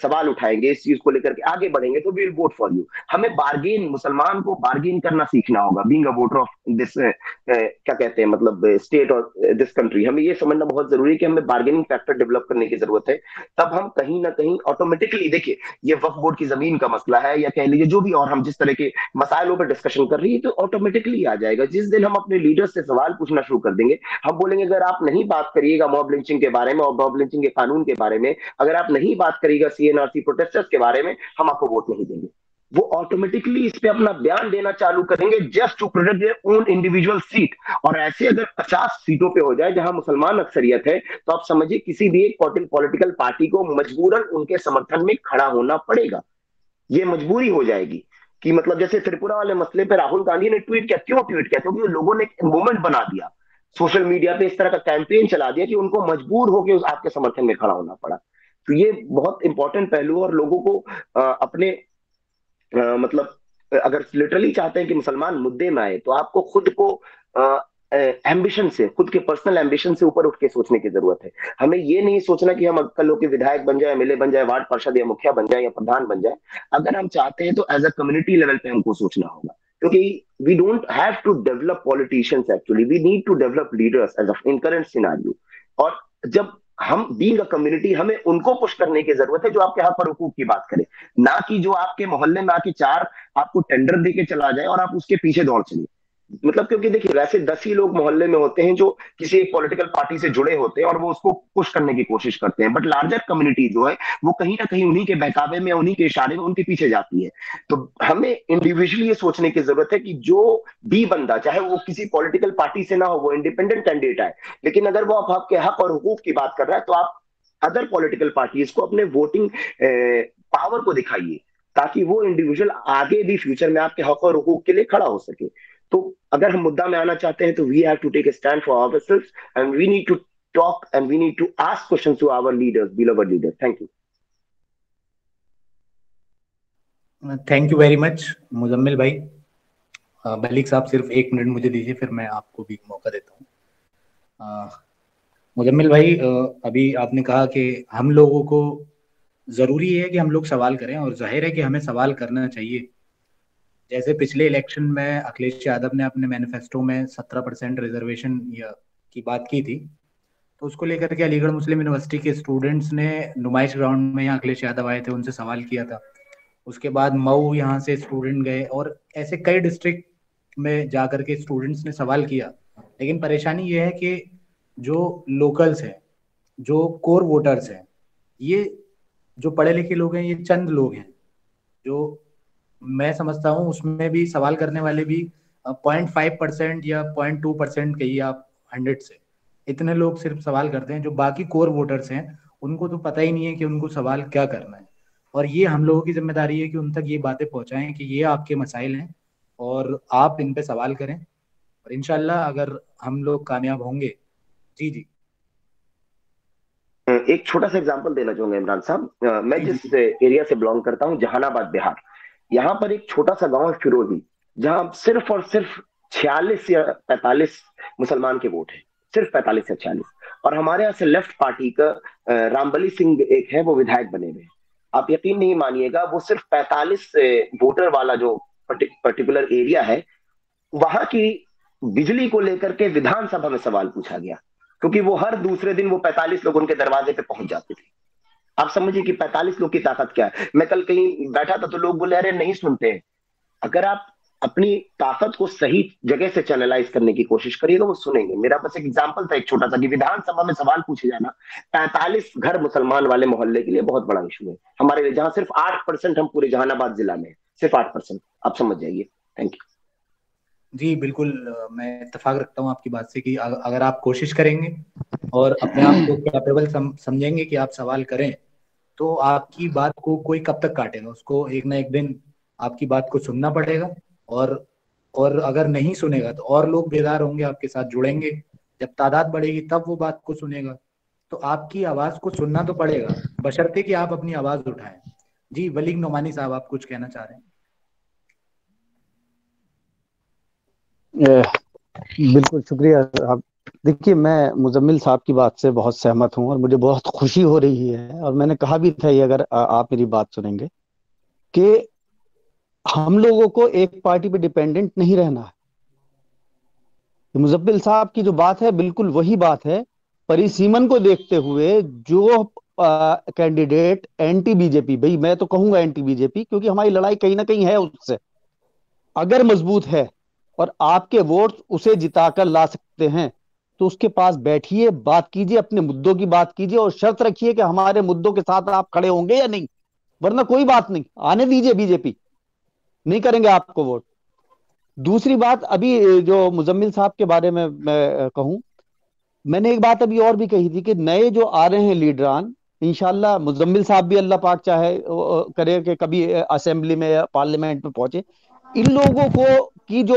सवाल उठाएंगे, इस चीज को लेकर के आगे बढ़ेंगे तो we will vote for you. हमें बार्गेन, मुसलमान को बार्गेन करना सीखना होगा, being a voter of this क्या कहते हैं मतलब स्टेट और दिस कंट्री। हमें ये समझना बहुत जरूरी है कि हमें बार्गेनिंग फैक्टर डेवलप करने की जरूरत है। तब हम कहीं ना कहीं ऑटोमेटिकली, देखिए ये वक्फ बोर्ड की जमीन का मसला है या कह लीजिए जो भी, और हम जिस तरह के मसाइलों पर डिस्कशन कर रही है, तो ऑटोमेटिकली आ जाएगा। जिस दिन हम अपने लीडर्स से सवाल पूछना शुरू कर देंगे, हम बोलेंगे अगर आप नहीं बात करिएगा मॉब लिंचिंग के बारे में और मॉब लिंचिंग के कानून के बारे में, अगर आप नहीं बात करिएगा सीएनआरसी प्रोटेस्टर्स के बारे में, हम आपको वोट नहीं देंगे। वो ऑटोमेटिकली इस पे अपना बयान देना चालू करेंगे just to protect their own individual seat. और ऐसे अगर 50 सीटों पे हो जाए जहां मुसलमान अक्सरियत है, तो आप समझिए किसी भी एक पॉलिटिकल पार्टी को मजबूरन उनके समर्थन में खड़ा होना पड़ेगा। ये मजबूरी हो जाएगी कि मतलब जैसे त्रिपुरा वाले मसले पे राहुल गांधी ने ट्वीट किया। क्यों ट्वीट किया? क्योंकि लोगों ने एक मूवमेंट बना दिया, सोशल मीडिया पे इस तरह का कैंपेन चला दिया कि उनको मजबूर होकर आपके समर्थन में खड़ा होना पड़ा। तो ये बहुत इंपॉर्टेंट पहलू, और लोगों को अपने मतलब अगर लिटरली चाहते हैं कि मुसलमान मुद्दे में आए, तो आपको खुद को एम्बिशन से, खुद के पर्सनल एम्बिशन से ऊपर उठ के सोचने की जरूरत है। हमें ये नहीं सोचना कि हम कल के विधायक बन जाए, एमएलए बन जाए, वार्ड पार्षद या मुखिया बन जाए या प्रधान बन जाए। अगर हम चाहते हैं तो एज अ कम्युनिटी लेवल पे हमको सोचना होगा, क्योंकि we don't have to develop politicians, actually we need to develop leaders as in current scenario. और जब हम बीइंग अ कम्युनिटी, हमें उनको पुश करने की जरूरत है जो आपके हक और हुकूक की बात करें, ना कि जो आपके मोहल्ले में आके 4 आपको टेंडर दे के चला जाए और आप उसके पीछे दौड़ चलिए। मतलब क्योंकि देखिए वैसे 10 ही लोग मोहल्ले में होते हैं जो किसी एक पॉलिटिकल पार्टी से जुड़े होते हैं और वो उसको पुश करने की कोशिश करते हैं, बट लार्जर कम्युनिटी जो है वो कहीं ना कहीं उन्हीं के बहकावे में, उन्हीं के इशारे में उनके पीछे जाती है। तो हमें इंडिविजुअली ये सोचने की जरूरत है कि जो भी बंदा, चाहे वो किसी पॉलिटिकल पार्टी से ना हो, वो इंडिपेंडेंट कैंडिडेट है, लेकिन अगर वो आपके हक और हुकूक की बात कर रहा है, तो आप अदर पॉलिटिकल पार्टीज को अपने वोटिंग पावर को दिखाइए, ताकि वो इंडिविजुअल आगे भी फ्यूचर में आपके हक और हुकूक के लिए खड़ा हो सके। तो अगर हम मुद्दा में आना चाहते हैं तो we have to take a stand for ourselves and we need to talk and we need to ask questions to our leaders, beloved leaders. Thank you. Thank you very much Muzammil bhai. Malik साहब सिर्फ 1 मिनट मुझे दीजिए, फिर मैं आपको भी मौका देता हूँ। मुजम्मिल भाई, अभी आपने कहा कि हम लोगों को जरूरी है कि हम लोग सवाल करें, और जाहिर है कि हमें सवाल करना चाहिए। जैसे पिछले इलेक्शन में अखिलेश यादव ने अपने मैनिफेस्टो में 17% रिजर्वेशन की बात की थी, तो उसको लेकर के अलीगढ़ मुस्लिम यूनिवर्सिटी के स्टूडेंट्स ने नुमाइश ग्राउंड में, यहाँ अखिलेश यादव आए थे, उनसे सवाल किया था। उसके बाद मऊ यहाँ से स्टूडेंट गए, और ऐसे कई डिस्ट्रिक्ट में जाकर के स्टूडेंट्स ने सवाल किया। लेकिन परेशानी ये है कि जो लोकल्स हैं, जो कोर वोटर्स हैं, ये जो पढ़े लिखे लोग हैं, ये चंद लोग हैं। जो मैं समझता हूँ उसमें भी सवाल करने वाले भी 0.5% या 0.2% कहिए आप 100 से, इतने लोग सिर्फ सवाल करते हैं। जो बाकी कोर वोटर्स हैं उनको तो पता ही नहीं है कि उनको सवाल क्या करना है, और ये हम लोगों की जिम्मेदारी है कि उन तक ये बातें पहुंचाएं कि ये आपके मसाइल हैं और आप इन पे सवाल करें, और इंशाल्लाह अगर हम लोग कामयाब होंगे। जी जी, एक छोटा सा एग्जांपल देना चाहूंगा इमरान साहब। मैं जिस एरिया से बिलोंग करता हूं, जहानाबाद बिहार, यहाँ पर एक छोटा सा गांव है फिरोजी, जहां सिर्फ और सिर्फ 46 या 45 मुसलमान के वोट है, सिर्फ 45 या 46। और हमारे यहाँ से लेफ्ट पार्टी का रामबली सिंह एक है, वो विधायक बने हुए। आप यकीन नहीं मानिएगा, वो सिर्फ 45 वोटर वाला जो पर्टिकुलर एरिया है, वहां की बिजली को लेकर के विधानसभा में सवाल पूछा गया, क्योंकि वो हर दूसरे दिन वो 45 लोग उनके दरवाजे पे पहुंच जाते थे। आप समझिए कि 45 लोग की ताकत क्या है। मैं कल कहीं बैठा था तो लोग बोले अरे नहीं सुनते हैं। अगर आप अपनी ताकत को सही जगह से चैनलाइज करने की कोशिश करिएगा, वो सुनेंगे। मेरा बस एक एग्जांपल था, एक छोटा सा, कि विधानसभा में सवाल पूछे जाना 45 घर मुसलमान वाले मोहल्ले के लिए बहुत बड़ा इशू है हमारे लिए, जहां सिर्फ 8% हम पूरे जहानाबाद जिला में, सिर्फ 8%। आप समझ जाइए। Thank you. जी बिल्कुल, मैं इत्तेफाक रखता हूँ आपकी बात से कि अगर आप कोशिश करेंगे और अपने आप को कैपेबल समझेंगे कि आप सवाल करें, तो आपकी बात को कोई कब तक काटेगा। उसको एक ना एक दिन आपकी बात को सुनना पड़ेगा, और अगर नहीं सुनेगा तो और लोग बेदार होंगे, आपके साथ जुड़ेंगे। जब तादाद बढ़ेगी तब वो बात को सुनेगा। तो आपकी आवाज को सुनना तो पड़ेगा, बशर्ते कि आप अपनी आवाज उठाएं। जी वलीद नोमानी साहब, आप कुछ कहना चाह रहे हैं? बिल्कुल शुक्रिया आप। देखिए, मैं मुजम्मिल साहब की बात से बहुत सहमत हूं और मुझे बहुत खुशी हो रही है, और मैंने कहा भी था ये, अगर आप मेरी बात सुनेंगे, कि हम लोगों को एक पार्टी पे डिपेंडेंट नहीं रहना है। मुजम्मिल साहब की जो बात है बिल्कुल वही बात है। परिसीमन को देखते हुए जो कैंडिडेट एंटी बीजेपी, भाई मैं तो कहूंगा एंटी बीजेपी, क्योंकि हमारी लड़ाई कहीं ना कहीं है उससे, अगर मजबूत है और आपके वोट उसे जिताकर ला सकते हैं, तो उसके पास बैठिए, बात कीजिए, अपने मुद्दों की बात कीजिए, और शर्त रखिए कि हमारे मुद्दों के साथ आप खड़े होंगे या नहीं। वरना कोई बात नहीं, आने दीजिए बीजेपी, नहीं करेंगे आपको वोट। दूसरी बात, अभी जो मुजम्मिल साहब के बारे में मैं कहूं, मैंने एक बात अभी और भी कही थी कि नए जो आ रहे हैं लीडरान, इंशाल्लाह मुजम्मिल साहब भी अल्लाह पाक चाहे करे कि कभी असेंबली में या पार्लियामेंट में पहुंचे। इन लोगों को की जो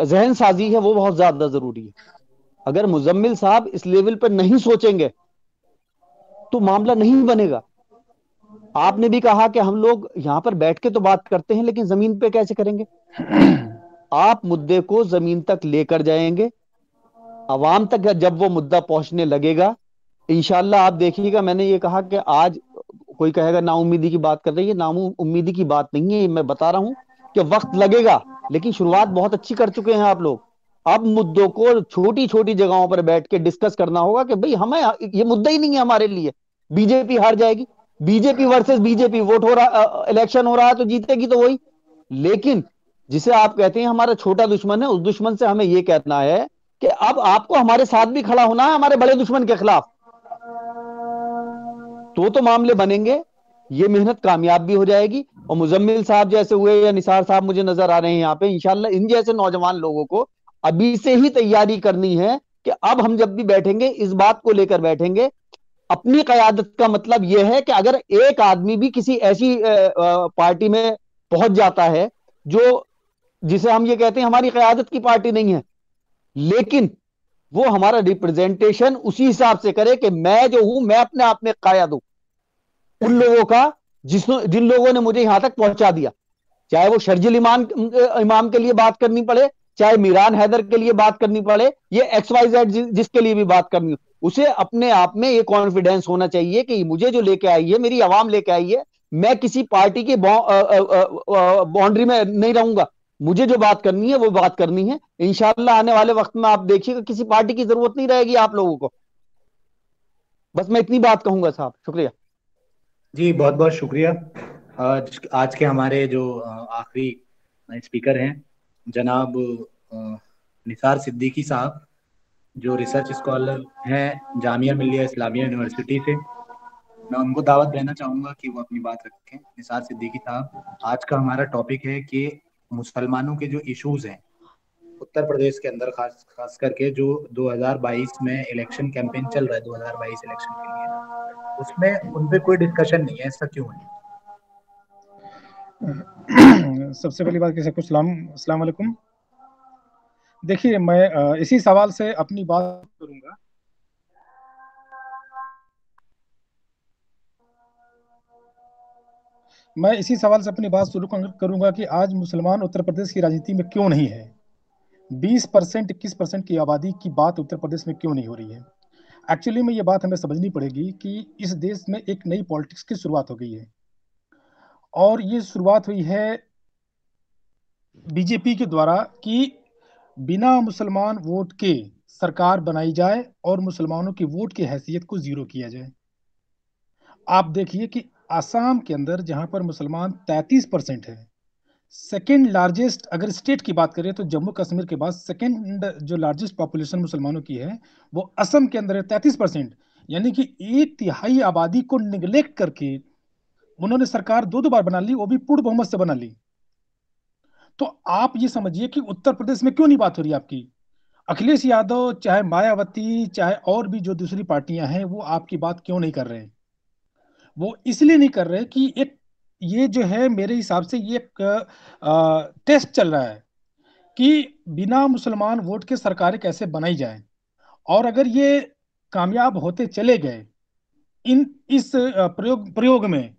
जहन साजी है वो बहुत ज्यादा जरूरी है। अगर मुजम्मिल साहब इस लेवल पर नहीं सोचेंगे तो मामला नहीं बनेगा। आपने भी कहा कि हम लोग यहां पर बैठ के तो बात करते हैं, लेकिन जमीन पे कैसे करेंगे? आप मुद्दे को जमीन तक लेकर जाएंगे, अवाम तक जब वो मुद्दा पहुंचने लगेगा, इंशाल्लाह आप देखिएगा। मैंने ये कहा कि आज कोई कहेगा नाउम्मीदी की बात कर रही है, नाउम्मीदी की बात नहीं है, मैं बता रहा हूं कि वक्त लगेगा, लेकिन शुरुआत बहुत अच्छी कर चुके हैं आप लोग। अब मुद्दों को छोटी छोटी जगहों पर बैठ के डिस्कस करना होगा कि भाई हमें ये मुद्दा ही नहीं है हमारे लिए। बीजेपी हार जाएगी, बीजेपी वर्सेस बीजेपी, वोट हो रहा, इलेक्शन हो रहा है तो जीतेगी तो वही। लेकिन जिसे आप कहते हैं हमारा छोटा दुश्मन है, उस दुश्मन से हमें यह कहना है कि अब आपको हमारे साथ भी खड़ा होना है हमारे बड़े दुश्मन के खिलाफ, तो मामले बनेंगे, ये मेहनत कामयाब भी हो जाएगी। और मुजम्मिल साहब जैसे हुए या निसार साहब मुझे नजर आ रहे हैं यहाँ पे, इंशाल्लाह इन जैसे नौजवान लोगों को अभी से ही तैयारी करनी है कि अब हम जब भी बैठेंगे इस बात को लेकर बैठेंगे। अपनी कयादत का मतलब यह है कि अगर एक आदमी भी किसी ऐसी पार्टी में पहुंच जाता है जो, जिसे हम ये कहते हैं हमारी कयादत की पार्टी नहीं है, लेकिन वो हमारा रिप्रेजेंटेशन उसी हिसाब से करे कि मैं जो हूं मैं अपने आप में कायद हूं उन लोगों का जिन लोगों ने मुझे यहां तक पहुंचा दिया, चाहे वो शर्जिल इमाम के लिए बात करनी पड़े, चाहे मीरान हैदर के लिए बात करनी पड़े, ये XYZ जिसके लिए भी बात करनी हो, उसे अपने आप में ये कॉन्फिडेंस होना चाहिए कि मुझे जो लेके आई है मेरी आवाम लेके आई है, मैं किसी पार्टी की बाउंड्री में नहीं रहूंगा, मुझे जो बात करनी है वो बात करनी है। इंशाल्लाह आने वाले वक्त में आप देखिएगा किसी पार्टी की जरूरत नहीं रहेगी आप लोगों को। बस मैं इतनी बात कहूंगा साहब, शुक्रिया जी। बहुत बहुत शुक्रिया। आज के हमारे जो आखिरी स्पीकर हैं जनाब निसार सिद्दीकी साहब, जो रिसर्च स्कॉलर हैं जामिया मिल्लिया इस्लामिया यूनिवर्सिटी से। मैं उनको दावत देना चाहूंगा कि वो अपनी बात रखें। निसार सिद्दीकी साहब, आज का हमारा टॉपिक है कि मुसलमानों के जो इश्यूज हैं उत्तर प्रदेश के अंदर, खास खास करके जो 2022 में इलेक्शन कैंपेन चल रहा है 2022 इलेक्शन के लिए, उसमें उन पे कोई डिस्कशन नहीं है, ऐसा क्यों है? सबसे पहली बात, किसी को अस्सलाम वालेकुम। देखिए, मैं इसी सवाल से अपनी बात करूंगा। मैं इसी सवाल से अपनी बात शुरू करूंगा कि आज मुसलमान उत्तर प्रदेश की राजनीति में क्यों नहीं है। 20%, 21% की आबादी की बात उत्तर प्रदेश में क्यों नहीं हो रही है। एक्चुअली में ये बात हमें समझनी पड़ेगी कि इस देश में एक नई पॉलिटिक्स की शुरुआत हो गई है, और ये शुरुआत हुई है बीजेपी के द्वारा कि बिना मुसलमान वोट के सरकार बनाई जाए और मुसलमानों की वोट की हैसियत को जीरो किया जाए। आप देखिए कि आसाम के अंदर जहां पर मुसलमान 33% है, सेकेंड लार्जेस्ट, अगर स्टेट की बात करें तो जम्मू कश्मीर के बाद सेकेंड जो लार्जेस्ट पॉपुलेशन मुसलमानों की है वो असम के अंदर है 33%। यानी कि 1/3 आबादी को निगलेक्ट करके उन्होंने सरकार दो बार बना ली, वो भी पूर्ण बहुमत से बना ली। तो आप ये समझिए कि उत्तर प्रदेश में क्यों नहीं बात हो रही आपकी। अखिलेश यादव, चाहे मायावती, चाहे और भी जो दूसरी पार्टियां हैं, वो आपकी बात क्यों नहीं कर रहे हैं। वो इसलिए नहीं कर रहे कि एक ये जो है, मेरे हिसाब से ये एक टेस्ट चल रहा है कि बिना मुसलमान वोट के सरकारें कैसे बनाई जाए, और अगर ये कामयाब होते चले गए इस प्रयोग में,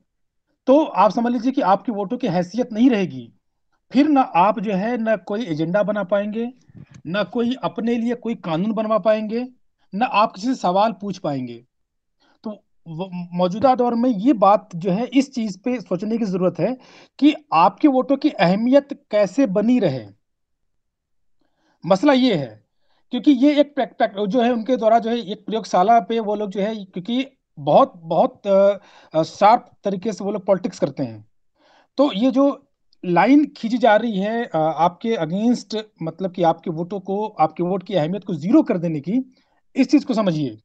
तो आप समझ लीजिए कि आपकी वोटों की हैसियत नहीं रहेगी। फिर ना आप जो है ना कोई एजेंडा बना पाएंगे, ना कोई अपने लिए कोई कानून बनवा पाएंगे, ना आप किसी से सवाल पूछ पाएंगे। तो मौजूदा दौर में ये बात जो है, इस चीज पे सोचने की जरूरत है कि आपके वोटों की अहमियत कैसे बनी रहे। मसला ये है, क्योंकि ये एक जो है उनके द्वारा जो है एक प्रयोगशाला पे वो लोग जो है, क्योंकि बहुत बहुत शार्प तरीके से वो लोग पॉलिटिक्स करते हैं। तो ये जो लाइन खींची जा रही है आपके अगेंस्ट, मतलब कि आपके वोटों को, आपके वोट की अहमियत को जीरो कर देने की, इस चीज को समझिए।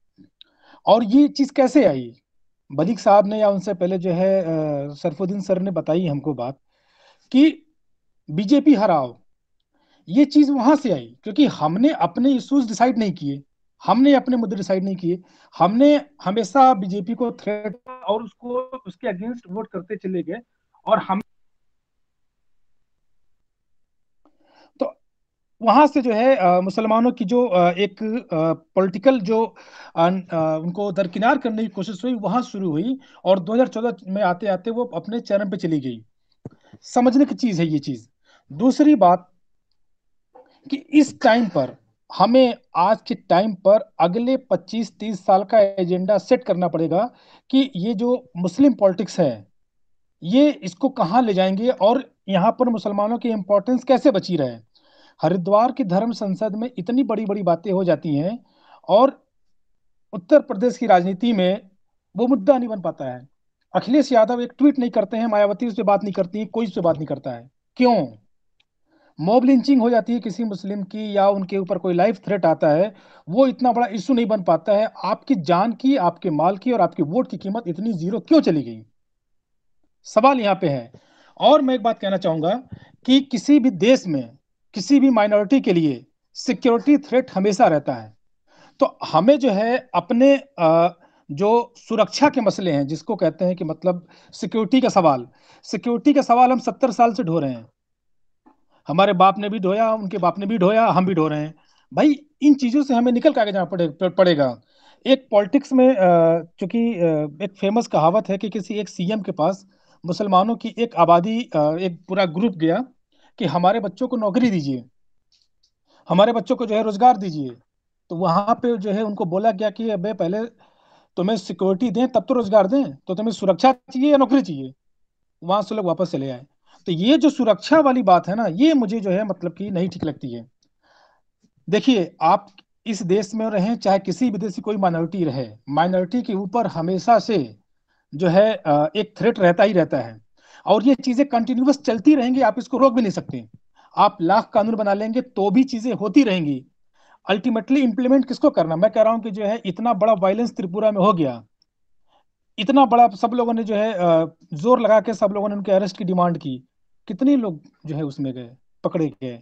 और ये चीज कैसे आई? मलिक साहब ने या उनसे पहले जो है सरफुद्दीन सर ने बताई हमको बात कि बीजेपी हराओ। ये चीज वहां से आई क्योंकि हमने अपने इश्यूज डिसाइड नहीं किए, हमने अपने मुद्दे डिसाइड नहीं किए। हमने हमेशा बीजेपी को थ्रेट और उसको उसके अगेंस्ट वोट करते चले गए। और हम तो वहां से जो है मुसलमानों की जो एक पॉलिटिकल जो उनको दरकिनार करने की कोशिश हुई, वहां शुरू हुई। और 2014 में आते आते वो अपने चरम पे चली गई। समझने की चीज है ये चीज। दूसरी बात कि इस टाइम पर हमें, आज के टाइम पर अगले 25-30 साल का एजेंडा सेट करना पड़ेगा कि ये जो मुस्लिम पॉलिटिक्स है, ये इसको कहाँ ले जाएंगे और यहाँ पर मुसलमानों की इंपॉर्टेंस कैसे बची रहे। हरिद्वार की धर्म संसद में इतनी बड़ी बड़ी बातें हो जाती हैं और उत्तर प्रदेश की राजनीति में वो मुद्दा नहीं बन पाता है। अखिलेश यादव एक ट्वीट नहीं करते हैं, मायावती उस पर बात नहीं करती है, कोई उस पर बात नहीं करता है। क्यों? मॉब लिंचिंग हो जाती है किसी मुस्लिम की, या उनके ऊपर कोई लाइफ थ्रेट आता है, वो इतना बड़ा इशू नहीं बन पाता है। आपकी जान की, आपके माल की और आपके वोट की कीमत इतनी जीरो क्यों चली गई? सवाल यहाँ पे है। और मैं एक बात कहना चाहूंगा कि किसी भी देश में किसी भी माइनॉरिटी के लिए सिक्योरिटी थ्रेट हमेशा रहता है। तो हमें जो है अपने जो सुरक्षा के मसले हैं, जिसको कहते हैं कि मतलब सिक्योरिटी का सवाल हम 70 साल से ढो रहे हैं। हमारे बाप ने भी ढोया, उनके बाप ने भी ढोया, हम भी ढो रहे हैं। भाई इन चीजों से हमें निकल के आगे जाना पड़ेगा। एक पॉलिटिक्स में चूंकि एक फेमस कहावत है कि किसी एक सीएम के पास मुसलमानों की एक आबादी, एक पूरा ग्रुप गया कि हमारे बच्चों को नौकरी दीजिए, हमारे बच्चों को जो है रोजगार दीजिए। तो वहां पे जो है उनको बोला गया कि अबे पहले तुम्हें सिक्योरिटी दें तब तो रोजगार दें, तो तुम्हें सुरक्षा चाहिए या नौकरी चाहिए? वहां से लोग वापस चले आए। तो ये जो सुरक्षा वाली बात है ना, ये मुझे जो है मतलब कि नहीं ठीक लगती है। देखिए, आप इस देश में रहें चाहे किसी भी देश की कोई माइनॉरिटी रहे, माइनॉरिटी के ऊपर हमेशा से जो है एक थ्रेट रहता ही रहता है। और ये चीजें कंटिन्यूअस चलती रहेंगी, आप इसको रोक भी नहीं सकते। आप लाख कानून बना लेंगे तो भी चीजें होती रहेंगी। अल्टीमेटली इंप्लीमेंट किसको करना? मैं कह रहा हूं कि जो है इतना बड़ा वायलेंस त्रिपुरा में हो गया, इतना बड़ा, सब लोगों ने जो है जोर लगा के सब लोगों ने उनके अरेस्ट की डिमांड की। कितने लोग जो है उसमें गए, पकड़े गए?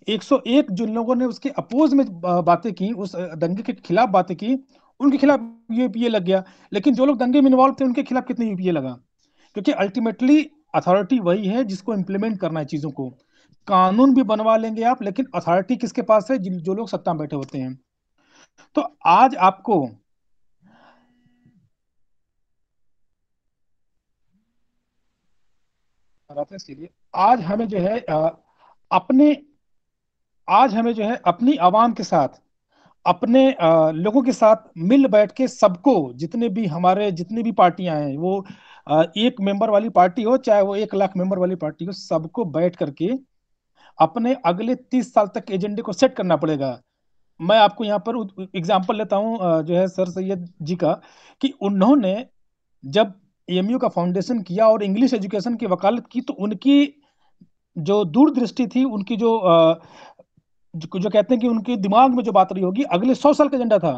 101 जिन लोगों ने उसके अपोज में बातें की, उस दंगे के खिलाफ बातें की, उनके खिलाफ यूपीए लग गया। लेकिन जो लोग दंगे में इन्वॉल्व थे उनके खिलाफ कितने यूपीए लगा? क्योंकि अल्टीमेटली अथॉरिटी वही है जिसको इम्प्लीमेंट करना है चीजों को। कानून भी बनवा लेंगे आप, लेकिन अथॉरिटी किसके पास है? जो लोग सत्ता में बैठे होते हैं। तो आज आपको के लिए आज हमें जो है अपने आज हमें जो है अपनी आवाम के साथ, अपने लोगों के साथ मिल बैठ के, सबको, जितने भी हमारे जितनी भी पार्टियां हैं, वो एक मेंबर वाली पार्टी हो चाहे वो 1 लाख मेंबर वाली पार्टी हो, सबको बैठ करके अपने अगले 30 साल तक के एजेंडे को सेट करना पड़ेगा। मैं आपको यहाँ पर एग्जाम्पल लेता हूँ जो है सर सैयद जी का, कि उन्होंने जब एएमयू का फाउंडेशन किया और इंग्लिश एजुकेशन की वकालत की, तो उनकी जो दूरदृष्टि थी, उनकी जो कहते हैं कि उनके दिमाग में जो बात रही होगी, अगले 100 साल का एजेंडा था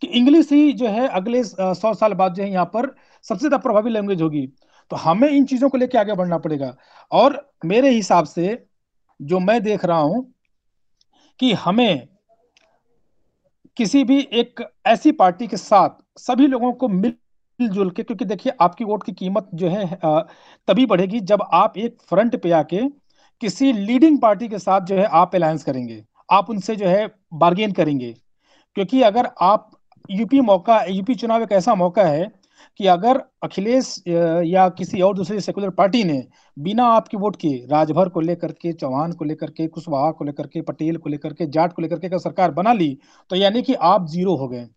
कि इंग्लिश ही जो है अगले 100 साल बाद जो है यहाँ पर सबसे ज्यादा प्रभावी लैंग्वेज होगी। तो हमें इन चीजों को लेकर आगे बढ़ना पड़ेगा। और मेरे हिसाब से जो मैं देख रहा हूं कि हमें किसी भी एक ऐसी पार्टी के साथ सभी लोगों को मिलजुल के, क्योंकि देखिए आपकी वोट की कीमत जो है तभी बढ़ेगी जब आप एक फ्रंट पे आके किसी लीडिंग पार्टी के साथ जो है आप अलायंस करेंगे, आप उनसे जो है बार्गेन करेंगे। क्योंकि अगर आप यूपी चुनाव एक ऐसा मौका है कि अगर अखिलेश या किसी और दूसरी सेकुलर पार्टी ने बिना आपके वोट के राजभर को लेकर के, चौहान को लेकर के, कुशवाहा को लेकर के, पटेल को लेकर के, जाट को लेकर के अगर सरकार बना ली तो यानी कि आप जीरो हो गए।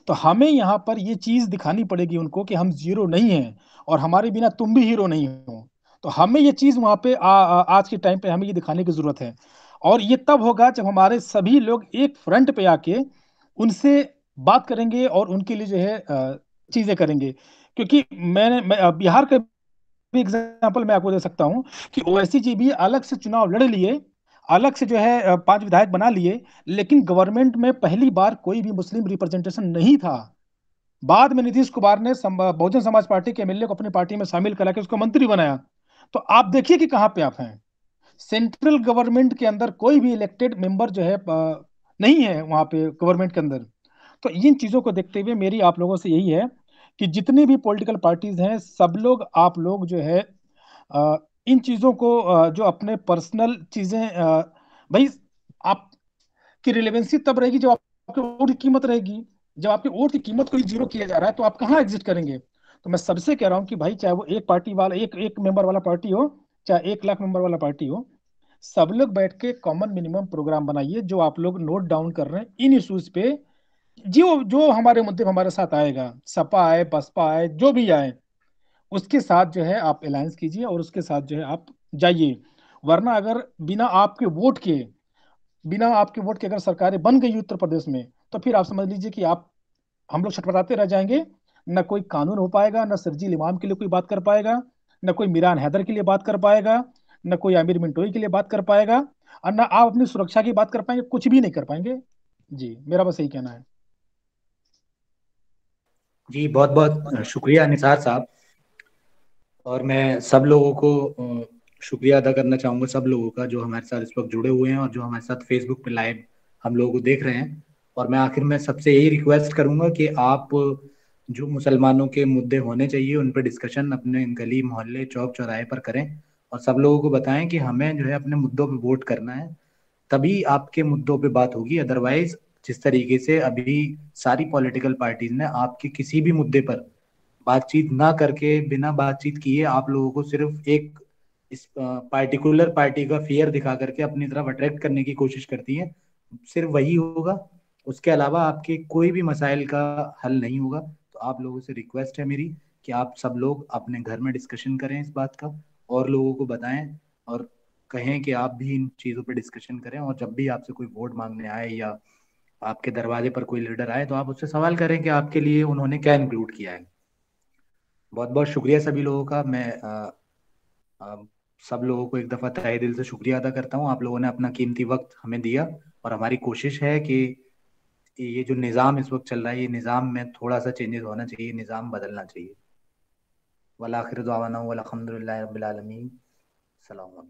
तो हमें यहाँ पर ये चीज दिखानी पड़ेगी उनको कि हम जीरो नहीं हैं और हमारे बिना तुम भी हीरो नहीं हो। तो हमें ये चीज वहां पे आज के टाइम पे हमें ये दिखाने की जरूरत है। और ये तब होगा जब हमारे सभी लोग एक फ्रंट पे आके उनसे बात करेंगे और उनके लिए जो है चीजें करेंगे। क्योंकि बिहार का भी एग्जाम्पल मैं आपको दे सकता हूँ कि ओवैसी जी भी अलग से चुनाव लड़ लिए, अलग से जो है 5 विधायक बना लिए, लेकिन गवर्नमेंट में पहली बार कोई भी मुस्लिम रिप्रेजेंटेशन नहीं था। बाद में नीतीश कुमार ने बहुजन समाज पार्टी के एमएलए को अपनी पार्टी में शामिल करा के उसको मंत्री बनाया। तो आप देखिए कि कहाँ पे आप हैं। सेंट्रल गवर्नमेंट के अंदर कोई भी इलेक्टेड मेंबर जो है नहीं है वहां पे गवर्नमेंट के अंदर। तो इन चीजों को देखते हुए मेरी आप लोगों से यही है कि जितनी भी पॉलिटिकल पार्टीज हैं सब लोग, आप लोग जो है इन चीजों को जो अपने पर्सनल चीजें भाई, आपकी रिलेवेंसी तब रहेगी जब आपके वोट की कीमत रहेगी। जब आपके वोट की कीमत को ही जीरो किया जा रहा है तो आप कहाँ एग्जिट करेंगे। तो मैं सबसे कह रहा हूँ कि भाई चाहे वो एक पार्टी वाला, एक मेंबर वाला पार्टी हो, चाहे 1 लाख मेंबर वाला पार्टी हो, सब लोग बैठ के कॉमन मिनिमम प्रोग्राम बनाइए जो आप लोग नोट डाउन कर रहे हैं इन इश्यूज पे। जो जो हमारे मुद्दे पे हमारे साथ आएगा, सपा आए, बसपा आए, जो भी आए, उसके साथ जो है आप अलायंस कीजिए और उसके साथ जो है आप जाइए। वरना अगर बिना आपके वोट के अगर सरकारें बन गई उत्तर प्रदेश में, तो फिर आप समझ लीजिए कि आप हम लोग छटपटाते रह जाएंगे। न कोई कानून हो पाएगा, न सरजील इमाम के लिए कोई बात कर पाएगा, न कोई मीरान हैदर के लिए बात कर पाएगा, न कोई आमिर मिंटोई के लिए बात कर पाएगा, और न आप अपनी सुरक्षा की बात कर पाएंगे। कुछ भी नहीं कर पाएंगे। जी, मेरा बस यही कहना है। जी बहुत बहुत शुक्रिया निसार साहब। और मैं सब लोगों को शुक्रिया अदा करना चाहूँगा, सब लोगों का जो हमारे साथ इस वक्त जुड़े हुए हैं और जो हमारे साथ फेसबुक पे लाइव हम लोगों को देख रहे हैं। और मैं आखिर में सबसे यही रिक्वेस्ट करूँगा कि आप जो मुसलमानों के मुद्दे होने चाहिए उन पर डिस्कशन अपने गली मोहल्ले चौक चौराहे पर करें और सब लोगों को बताएं कि हमें जो है अपने मुद्दों पे वोट करना है, तभी आपके मुद्दों पे बात होगी। अदरवाइज जिस तरीके से अभी सारी पॉलिटिकल पार्टीज ने आपके किसी भी मुद्दे पर बातचीत ना करके, बिना बातचीत किए आप लोगों को सिर्फ एक इस पार्टिकुलर पार्टी का फियर दिखा करके अपनी तरफ अट्रैक्ट करने की कोशिश करती हैं, सिर्फ वही होगा। उसके अलावा आपके कोई भी मसाइल का हल नहीं होगा। तो आप लोगों से रिक्वेस्ट है मेरी कि आप सब लोग अपने घर में डिस्कशन करें इस बात का और लोगों को बताएं और कहें कि आप भी इन चीज़ों पर डिस्कशन करें। और जब भी आपसे कोई वोट मांगने आए या आपके दरवाजे पर कोई लीडर आए तो आप उससे सवाल करें कि आपके लिए उन्होंने क्या इंक्लूड किया है। बहुत बहुत शुक्रिया सभी लोगों का। मैं अ, सब लोगों को एक दफ़ा तहे दिल से शुक्रिया अदा करता हूँ। आप लोगों ने अपना कीमती वक्त हमें दिया और हमारी कोशिश है कि ये जो निज़ाम इस वक्त चल रहा है, ये निज़ाम में थोड़ा सा चेंजेस होना चाहिए, निज़ाम बदलना चाहिए। वल आखिर दावाना वल हम्दुलिल्लाहि रब्बिल आलमीन। सलाम।